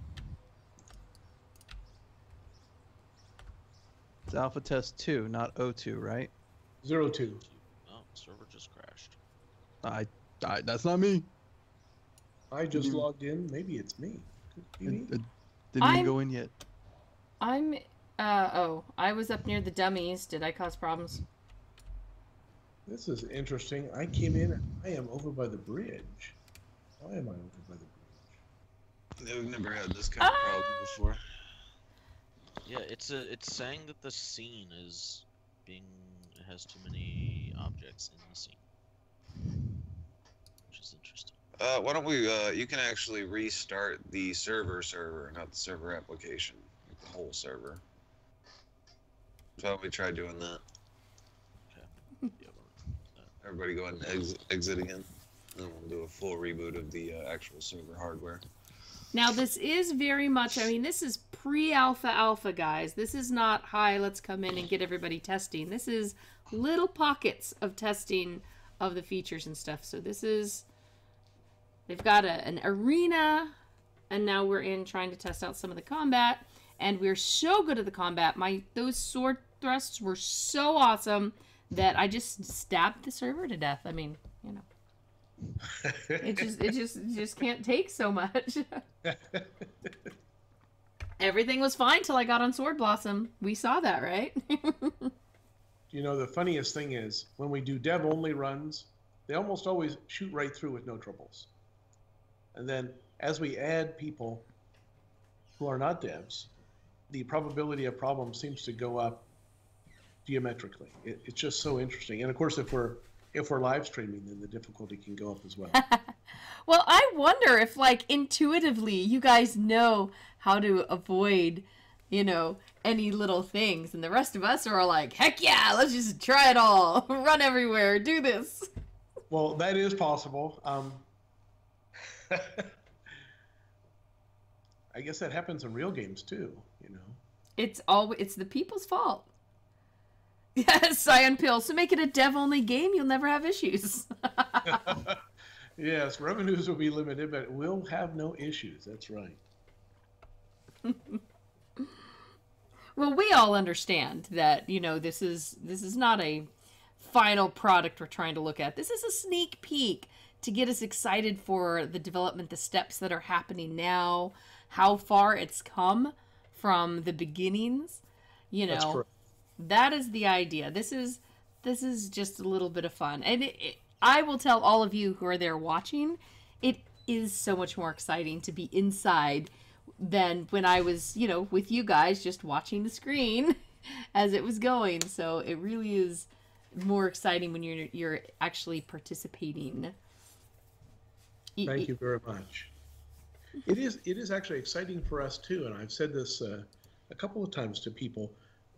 It's Alpha Test 2, not O2, right? 02. Oh, server just crashed. That's not me. I just logged in. Maybe it's me. Could be me. It didn't even go in yet. I was up near the dummies. Did I cause problems? This is interesting. I came in and I am over by the bridge. Why am I over by the bridge? Yeah, we've never had this kind of problem before. Yeah, it's saying that the scene has too many objects in the scene, which is interesting. Why don't we? You can actually restart the server, not the server application, like the whole server. So why don't we try doing that? Okay. Yeah, Everybody go ahead and exit again. Then we'll do a full reboot of the actual server hardware. Now, this is very much, I mean, this is pre-alpha, guys. This is not, hi, let's come in and get everybody testing. This is little pockets of testing of the features and stuff. So this is, they've got an arena, and now we're in trying to test out some of the combat. And we're so good at the combat. Those sword thrusts were so awesome that I just stabbed the server to death. I mean, you know. It just can't take so much. Everything was fine till I got on Sword Blossom. We saw that, right? You know, the funniest thing is when we do dev only runs, they almost always shoot right through with no troubles. And then as we add people who are not devs, the probability of problems seems to go up geometrically. It's just so interesting. And of course, if we're live streaming, then the difficulty can go up as well. Well, I wonder if, like, intuitively you guys know how to avoid, you know, any little things. And the rest of us are all like, heck yeah, let's just try it all. Run everywhere. Do this. Well, that is possible. I guess that happens in real games too, you know. It's the people's fault. Yes, Cyan Pill. So make it a dev-only game, you'll never have issues. Yes, revenues will be limited, but we'll have no issues. That's right. Well, we all understand that, you know, this is not a final product we're trying to look at. This is a sneak peek to get us excited for the development, the steps that are happening now, how far it's come from the beginnings. You know, That's correct. That is the idea. This is just a little bit of fun. And I will tell all of you who are there watching, it is so much more exciting to be inside than when I was, you know, with you guys just watching the screen as it was going. So it really is more exciting when you're actually participating. Thank you very much. It is actually exciting for us too, and I've said this a couple of times to people.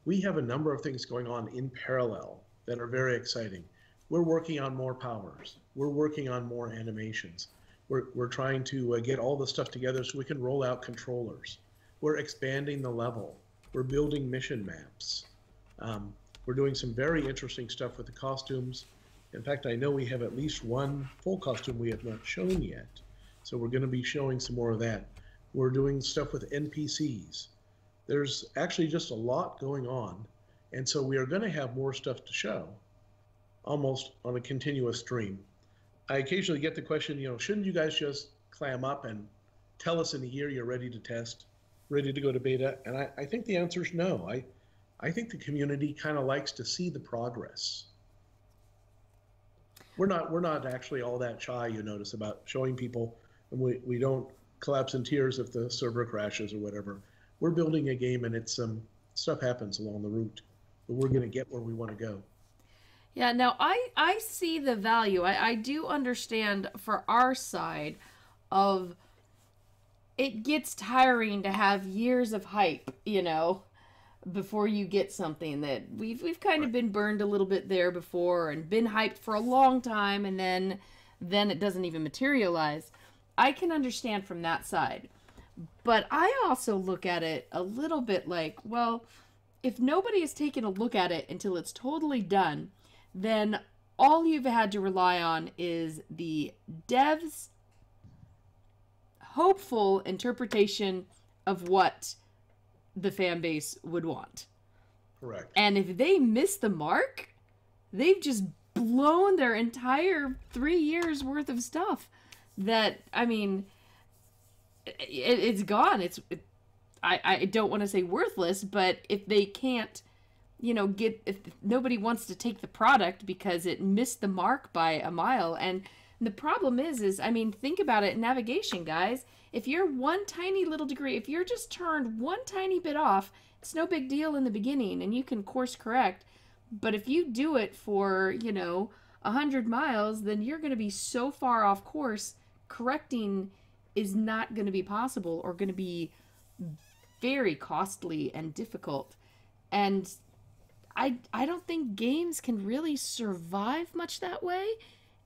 We have a number of things going on in parallel that are very exciting. We're working on more powers. We're working on more animations. We're trying to get all the stuff together so we can roll out controllers. We're expanding the level. We're building mission maps. We're doing some very interesting stuff with the costumes In fact, I know we have at least one full costume we have not shown yet. So we're going to be showing some more of that. We're doing stuff with NPCs. There's actually just a lot going on. And so we are going to have more stuff to show almost on a continuous stream. I occasionally get the question, shouldn't you guys just clam up and tell us in a year you're ready to test, ready to go to beta? And I think the answer is no. I think the community kind of likes to see the progress. We're not actually all that shy, you notice, about showing people, and we don't collapse in tears if the server crashes or whatever. We're building a game, and it's stuff happens along the route, but we're going to get where we want to go. Yeah, now I see the value. I do understand for our side of it gets tiring to have years of hype, before you get something that we've kind of been burned a little bit there before and been hyped for a long time, and then it doesn't even materialize. I can understand from that side. But I also look at it a little bit like, well, if nobody has taken a look at it until it's totally done, then all you've had to rely on is the devs' hopeful interpretation of what the fan base would want. Correct. And if they miss the mark, they've just blown their entire 3 years worth of stuff. That, I mean, it's gone. I don't want to say worthless, but if they can't, if nobody wants to take the product because it missed the mark by a mile. And the problem is, I mean, think about it in navigation, guys. If you're one tiny little degree, if you're just turned one tiny bit off, it's no big deal in the beginning and you can course correct. But if you do it for, 100 miles, then you're going to be so far off course, correcting is not going to be possible or going to be very costly and difficult. And I don't think games can really survive much that way,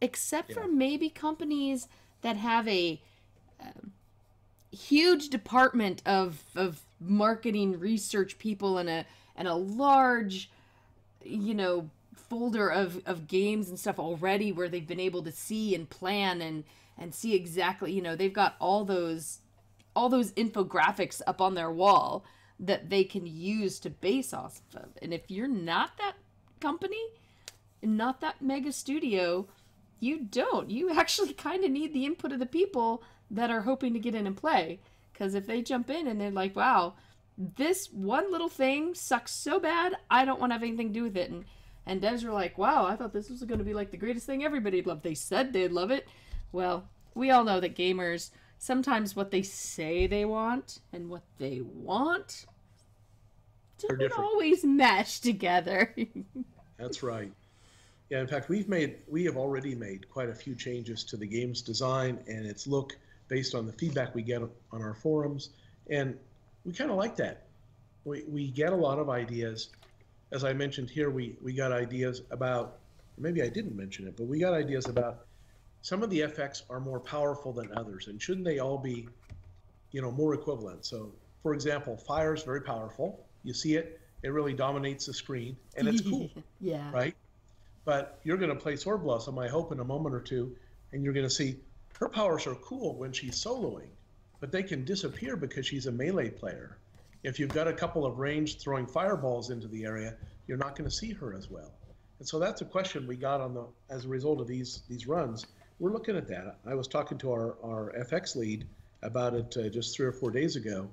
except for maybe companies that have a huge department of marketing research people and a large, folder of games and stuff already where they've been able to see and plan and see exactly, they've got all those infographics up on their wall that they can use to base off of. And if you're not that company, not that mega studio, you actually kind of need the input of the people that are hoping to get in and play. Because if they jump in and they're like, wow, this one little thing sucks so bad, I don't want to have anything to do with it. And devs were like, wow, I thought this was going to be like the greatest thing everybody'd love. They said they'd love it. Well, we all know that gamers, sometimes what they say they want and what they want don't always mesh together. That's right. Yeah, in fact, we have already made quite a few changes to the game's design and its look based on the feedback we get on our forums, and we kind of like that. We get a lot of ideas. As I mentioned here, we got ideas about, maybe I didn't mention it, but we got ideas about some of the FX are more powerful than others, and shouldn't they all be, more equivalent? So, for example, fire is very powerful. You see it, it really dominates the screen, and it's cool. Yeah. Right? But you're going to play Sword Blossom, I hope, in a moment or two, and you're going to see her powers are cool when she's soloing, but they can disappear because she's a melee player. If you've got a couple of ranged throwing fireballs into the area, you're not going to see her as well. And so that's a question we got as a result of these runs. We're looking at that. I was talking to our FX lead about it just 3 or 4 days ago,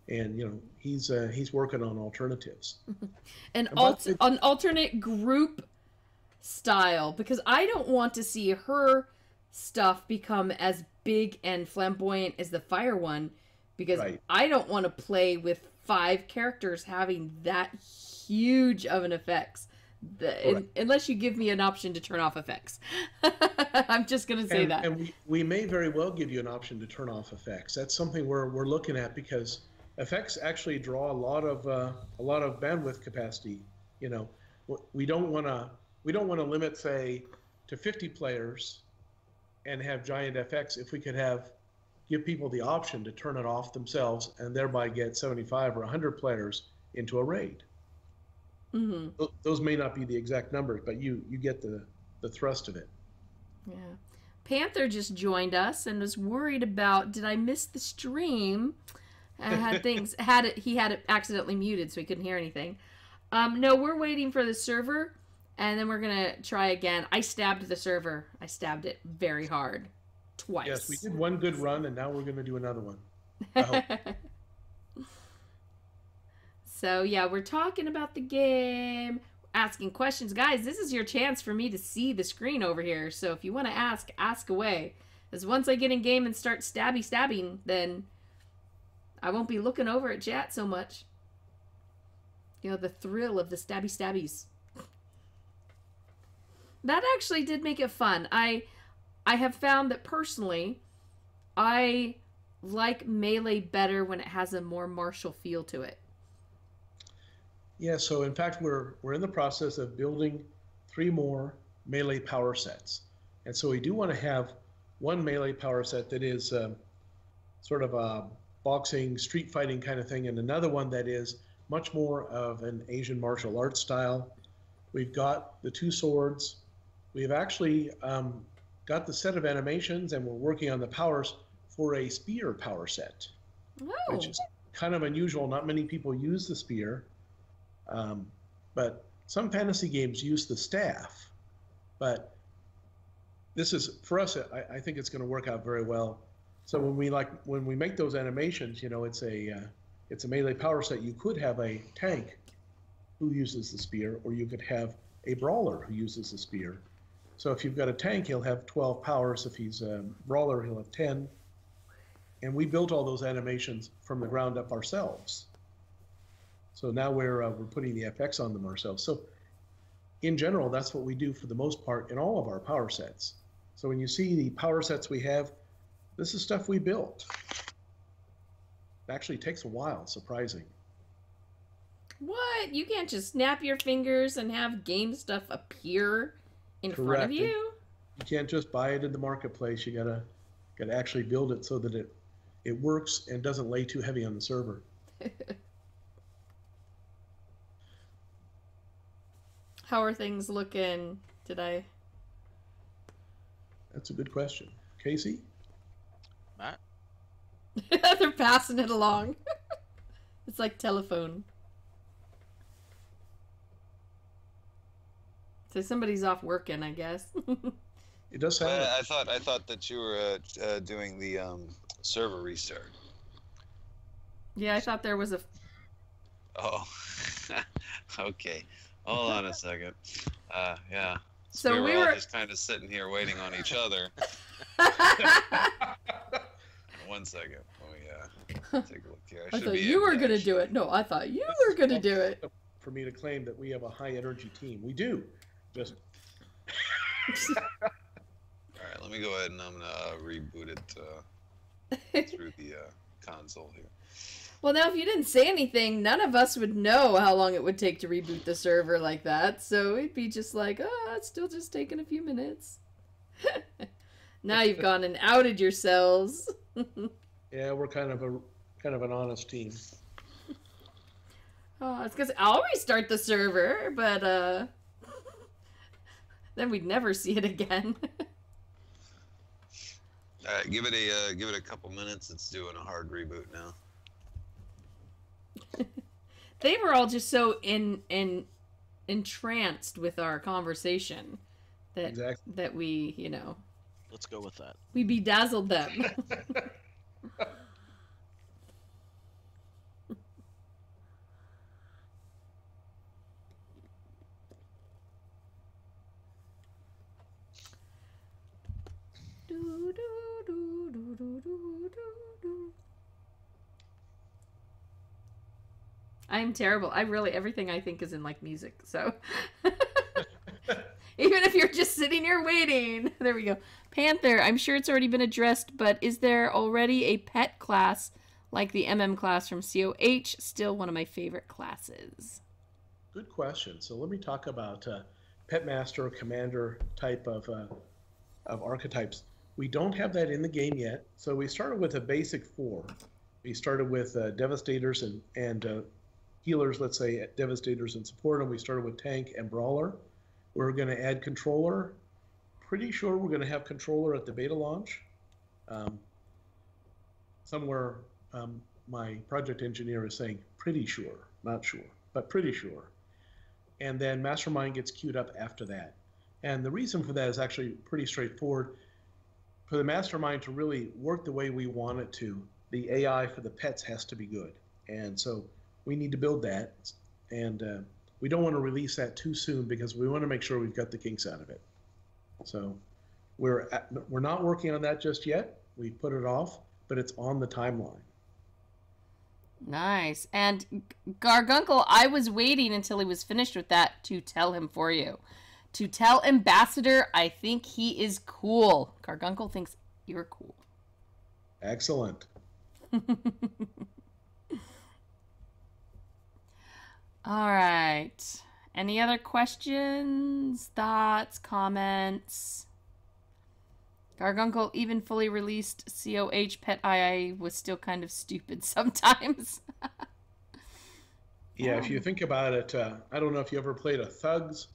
and he's working on alternatives. An alternate group style, because I don't want to see her stuff become as big and flamboyant as the fire one, because I don't want to play with 5 characters having that huge of an effects. Unless you give me an option to turn off effects. I'm just going to say that. And we may very well give you an option to turn off effects. That's something we're looking at, because effects actually draw a lot of bandwidth capacity. We don't want to limit, say, to 50 players and have giant FX. If we could give people the option to turn it off themselves and thereby get 75 or 100 players into a raid. Mm-hmm. Those may not be the exact numbers, but you get the the thrust of it. Yeah. Panther just joined us and was worried about, did I miss the stream? I had things, he had it accidentally muted so he couldn't hear anything. No, we're waiting for the server, and then we're going to try again. I stabbed the server. I stabbed it very hard. Twice. Yes, we did one good run, and now we're going to do another one. I hope. So, yeah, we're talking about the game, asking questions. Guys, this is your chance for me to see the screen over here. So if you want to ask away. Because once I get in game and start stabbing, then I won't be looking over at chat so much. You know, the thrill of the stabbies. That actually did make it fun. I have found that personally, I like Melee better when it has a more martial feel to it. Yeah, so in fact, we're in the process of building 3 more Melee power sets. And so we do want to have one Melee power set that is sort of a boxing, street fighting kind of thing, and another one that is much more of an Asian martial arts style. We've got the 2 swords. We've actually got the set of animations, and we're working on the powers for a spear power set, which is kind of unusual. Not many people use the spear, but some fantasy games use the staff. But this is, for us, I think it's going to work out very well. So when we make those animations, you know, it's a Melee power set. You could have a tank who uses the spear, or you could have a brawler who uses the spear. So if you've got a tank, he'll have 12 powers. If he's a brawler, he'll have 10. And we built all those animations from the ground up ourselves. So now we're putting the FX on them ourselves. So in general, that's what we do for the most part in all of our power sets. So when you see the power sets we have, this is stuff we built. It actually takes a while, surprising. What? You can't just snap your fingers and have game stuff appear in front of you? You can't just buy it in the marketplace. You gotta actually build it so that it works and doesn't lay too heavy on the server. How are things looking today? That's a good question. Casey? Matt? They're passing it along. It's like telephone. So somebody's off working, I guess. It does sound I thought that you were doing the server restart. Yeah, I thought there was a... Oh, okay. Hold on a second. Yeah. So we we were all were just kind of sitting here waiting on each other. One second. Let me take a look here. I thought you were going to do it. No, I thought you were going to do it. For me to claim that we have a high energy team. We do. Just... Alright, let me go ahead and I'm going to reboot it through the console here. Well, now, if you didn't say anything, none of us would know how long it would take to reboot the server like that. So it'd be just like, oh, it's still just taking a few minutes. Now you've gone and outed yourselves. Yeah, we're kind of an honest team. Oh, it's because I'll restart the server, but then we'd never see it again. All right, give it a couple minutes. It's doing a hard reboot now. They were all just so entranced with our conversation that we, you know, Let's go with that. we bedazzled them. Do, do, do, do, do, do, do. I'm terrible. Everything I think is in like music, so. Even if you're just sitting here waiting. There we go. Panther, I'm sure it's already been addressed, but is there already a pet class like the MM class from COH? Still one of my favorite classes. Good question. So let me talk about pet master, commander type of archetypes. We don't have that in the game yet. So we started with a basic 4. We started with devastators and healers, let's say devastators and support, and we started with tank and brawler. We're going to add controller, pretty sure we're going to have controller at the beta launch. Somewhere, my project engineer is saying pretty sure, not sure, but pretty sure. And then Mastermind gets queued up after that. And the reason for that is actually pretty straightforward. For the Mastermind to really work the way we want it to, the AI for the pets has to be good. And so we need to build that. And we don't want to release that too soon because we want to make sure we've got the kinks out of it. So we're not working on that just yet. We put it off, but it's on the timeline. Nice. And Gargunkel, I was waiting until he was finished with that to tell him for you. To tell Ambassador, I think he is cool. Gargunkel thinks you're cool. Excellent. All right. Any other questions, thoughts, comments? Gargunkel, even fully released COH Pet II was still kind of stupid sometimes. Yeah, if you think about it, I don't know if you ever played a Thugs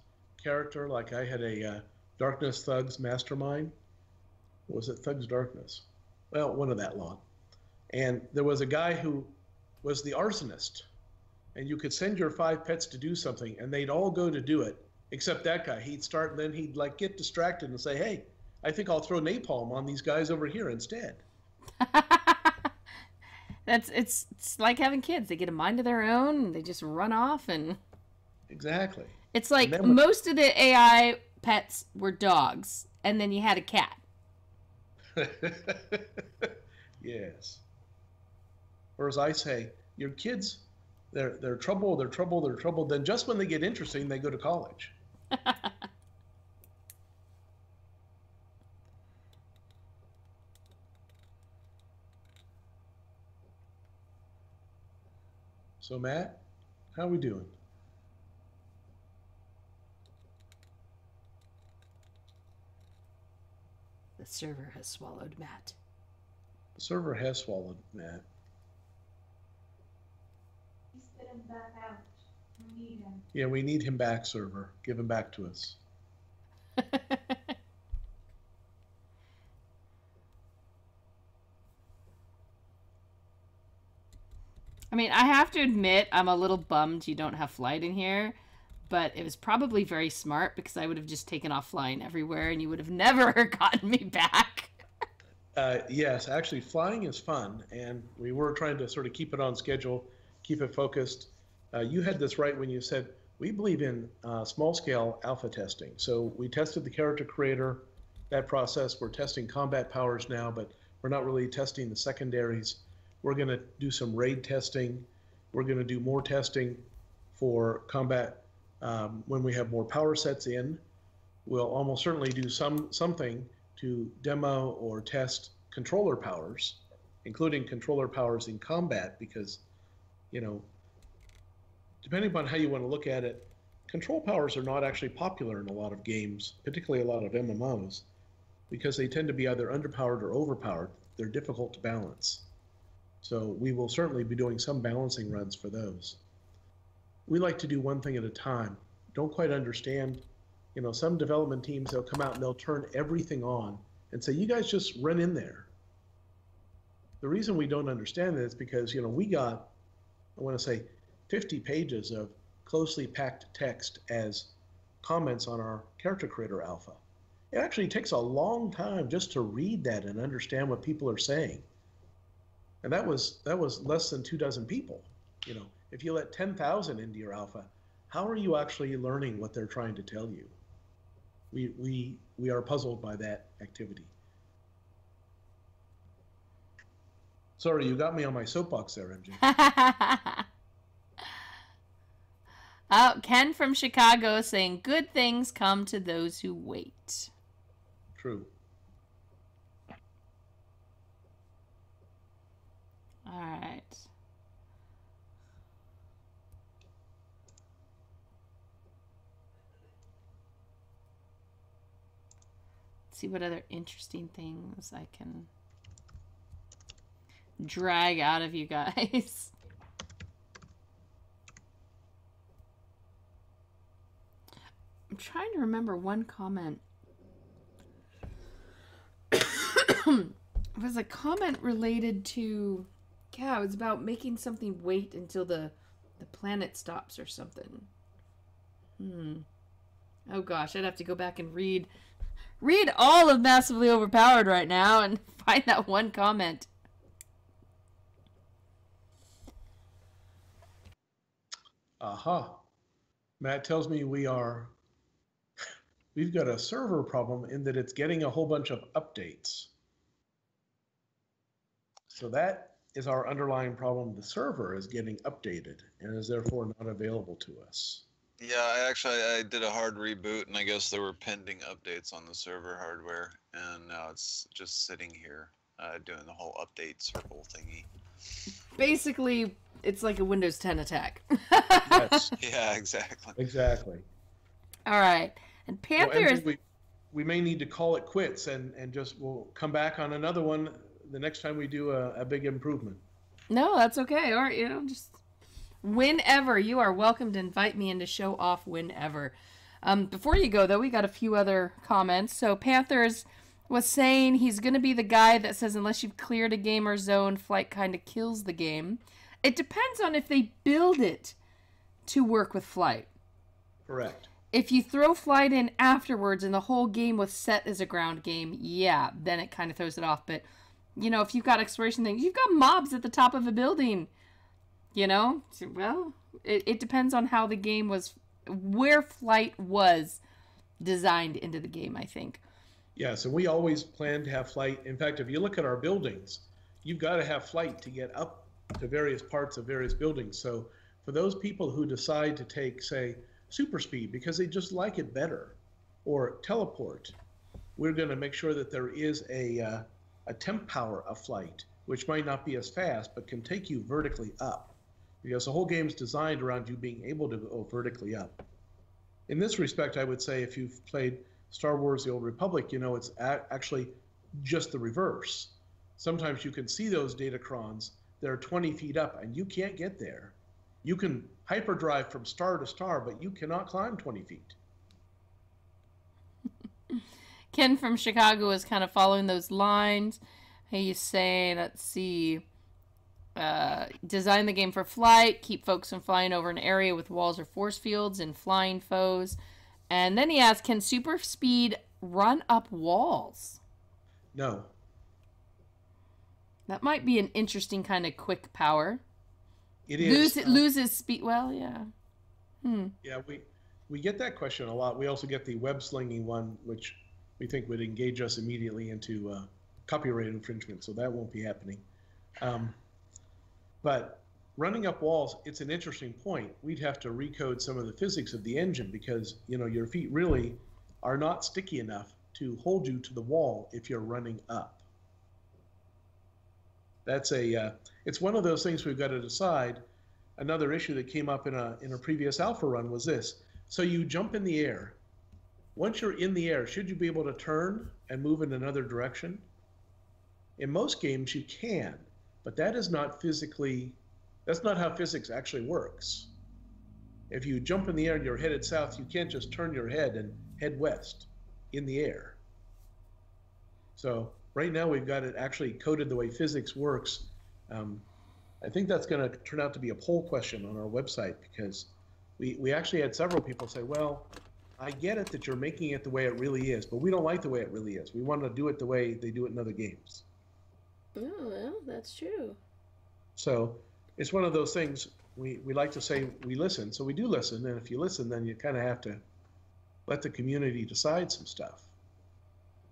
character, like I had a Darkness Thugs Mastermind. What was it, Thugs Darkness? Well, one of that lot. And there was a guy who was the arsonist. And you could send your 5 pets to do something, and they'd all go to do it, except that guy. He'd start, and then he'd like get distracted and say, hey, I think I'll throw napalm on these guys over here instead. It's like having kids. They get a mind of their own, and they just run off. And exactly. It's like most of the AI pets were dogs, and then you had a cat. Yes. Or as I say, your kids, they're trouble, they're trouble, they're trouble. Then just when they get interesting, they go to college. So Matt, how we doing? The server has swallowed Matt. The server has swallowed Matt. He's spitting back out. We need him. Yeah, we need him back, server. Give him back to us. I mean, I have to admit, I'm a little bummed you don't have flight in here, but it was probably very smart because I would have just taken off flying everywhere and you would have never gotten me back. Yes, actually, flying is fun, and we were trying to sort of keep it on schedule, keep it focused. You had this right when you said, we believe in small-scale alpha testing. So we tested the character creator, that process. We're testing combat powers now, but we're not really testing the secondaries. We're going to do some raid testing. We're going to do more testing for combat when we have more power sets in. We'll almost certainly do something to demo or test controller powers, including controller powers in combat, because, you know, depending upon how you want to look at it, control powers are not actually popular in a lot of games, particularly a lot of MMOs, because they tend to be either underpowered or overpowered. They're difficult to balance. So we will certainly be doing some balancing runs for those. We like to do one thing at a time. Don't quite understand, you know, some development teams, they'll come out and they'll turn everything on and say, you guys just run in there. The reason we don't understand that is because, you know, we got, I want to say, 50 pages of closely packed text as comments on our character creator alpha. It actually takes a long time just to read that and understand what people are saying. And that was less than 24 people. You know, if you let 10,000 into your alpha, how are you actually learning what they're trying to tell you? We are puzzled by that activity. Sorry, you got me on my soapbox there, MJ. Ken from Chicago saying, good things come to those who wait. True. All right. Let's see what other interesting things I can drag out of you guys. I'm trying to remember one comment It was a comment related to, yeah, it was about making something wait until the planet stops or something. Oh gosh, I'd have to go back and read all of Massively Overpowered right now and find that one comment. Aha. Matt tells me we've got a server problem in that it's getting a whole bunch of updates. So that is our underlying problem. The server is getting updated and is therefore not available to us. Yeah, I did a hard reboot, and I guess there were pending updates on the server hardware, and now it's just sitting here doing the whole update circle thingy. Basically, it's like a Windows 10 attack. Yes. Yeah, exactly. Exactly. All right. And Panther is... we may need to call it quits and just we'll come back on another one the next time we do a big improvement. No, that's okay. Or, just whenever. You are welcome to invite me in to show off whenever. Before you go, though, we got a few other comments. So Panthers was saying he's going to be the guy that says unless you've cleared a gamer zone, flight kind of kills the game. It depends on if they build it to work with flight. Correct. If you throw flight in afterwards and the whole game was set as a ground game, yeah, then it kind of throws it off. But, if you've got exploration things, you've got mobs at the top of a building, well, it depends on how the game was, where flight was designed into the game, I think. Yeah, so we always plan to have flight. In fact, if you look at our buildings, you've got to have flight to get up to various parts of various buildings. So for those people who decide to take, say, super speed because they just like it better, or teleport, we're going to make sure that there is a temp power of flight, which might not be as fast, but can take you vertically up. Because the whole game's designed around you being able to go vertically up. In this respect, I would say if you've played Star Wars: The Old Republic, it's actually just the reverse. Sometimes you can see those datacrons that are 20 feet up, and you can't get there. You can hyperdrive from star to star, but you cannot climb 20 feet. Ken from Chicago is kind of following those lines. He's saying, let's see, design the game for flight, keep folks from flying over an area with walls or force fields and flying foes. And then he asks, can super speed run up walls? No. That might be an interesting kind of quick power. It is. Loses speed. Well, yeah. Yeah, we get that question a lot. We also get the web slinging one, which we think would engage us immediately into copyright infringement, so that won't be happening. But running up walls, it's an interesting point. We'd have to recode some of the physics of the engine because, your feet really are not sticky enough to hold you to the wall if you're running up. That's it's one of those things we've got to decide. Another issue that came up in a previous alpha run was this. So you jump in the air. Once you're in the air, should you be able to turn and move in another direction? In most games you can, but that's not how physics actually works. If you jump in the air and you're headed south, you can't just turn your head and head west in the air. So right now we've got it actually coded the way physics works. I think that's going to turn out to be a poll question on our website because we actually had several people say, well, I get it that you're making it the way it really is, but we don't like the way it really is. We want to do it the way they do it in other games. Oh, well, that's true. So it's one of those things we like to say we listen. So we do listen. And if you listen, then you kind of have to let the community decide some stuff.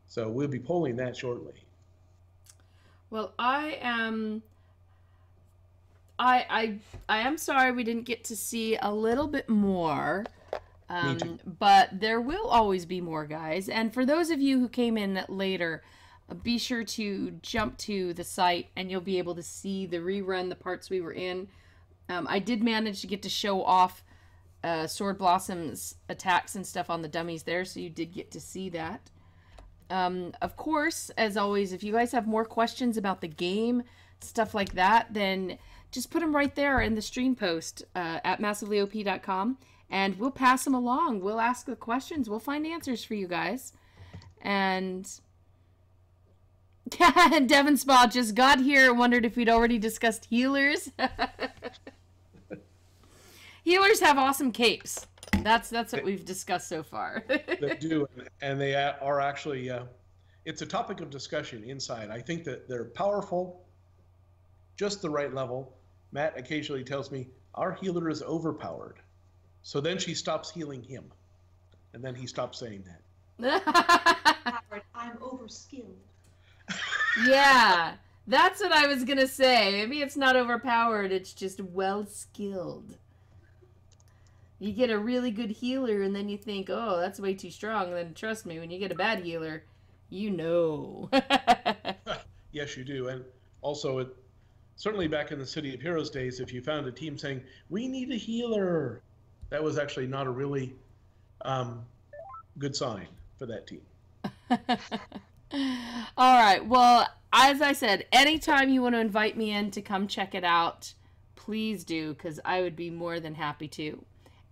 So we'll be polling that shortly. Well, I am sorry we didn't get to see a little bit more. Me too. But there will always be more, guys. And for those of you who came in later, be sure to jump to the site and you'll be able to see the rerun, the parts we were in. I did manage to get to show off Sword Blossom's attacks and stuff on the dummies there, so you did get to see that. Of course, as always, if you guys have more questions about the game, stuff like that, then just put them right there in the stream post at massivelyop.com, and we'll pass them along. We'll ask the questions. We'll find answers for you guys. And And Devon Spa just got here and wondered if we'd already discussed healers. Healers have awesome capes. That's what we've discussed so far. They do, and they are actually. It's a topic of discussion inside. I think that they're powerful, just the right level. Matt occasionally tells me our healer is overpowered, so then she stops healing him, and then he stops saying that. Howard, I'm overskilled. Yeah, that's what I was gonna say. Maybe it's not overpowered, it's just well skilled. You get a really good healer and then you think, oh, that's way too strong. And then trust me, when you get a bad healer, you know. Yes, you do. And also, certainly back in the City of Heroes days, if you found a team saying, we need a healer, that was actually not a really good sign for that team. All right. Well, as I said, anytime you want to invite me in to come check it out, please do, because I would be more than happy to.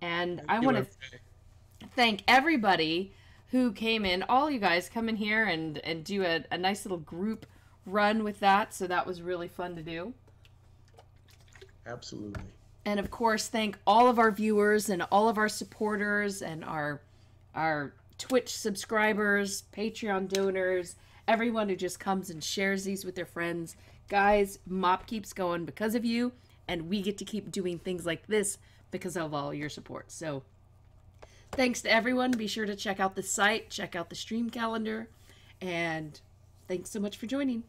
And I want to thank everybody who came in. All you guys come in here and do a nice little group run with that. So that was really fun to do. Absolutely. And of course, thank all of our viewers and all of our supporters and our Twitch subscribers, Patreon donors, everyone who just comes and shares these with their friends. Guys, MOP keeps going because of you, and we get to keep doing things like this because of all your support. So thanks to everyone. Be sure to check out the site, check out the stream calendar, and thanks so much for joining.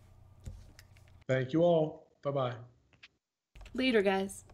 Thank you all. Bye-bye. Later, guys.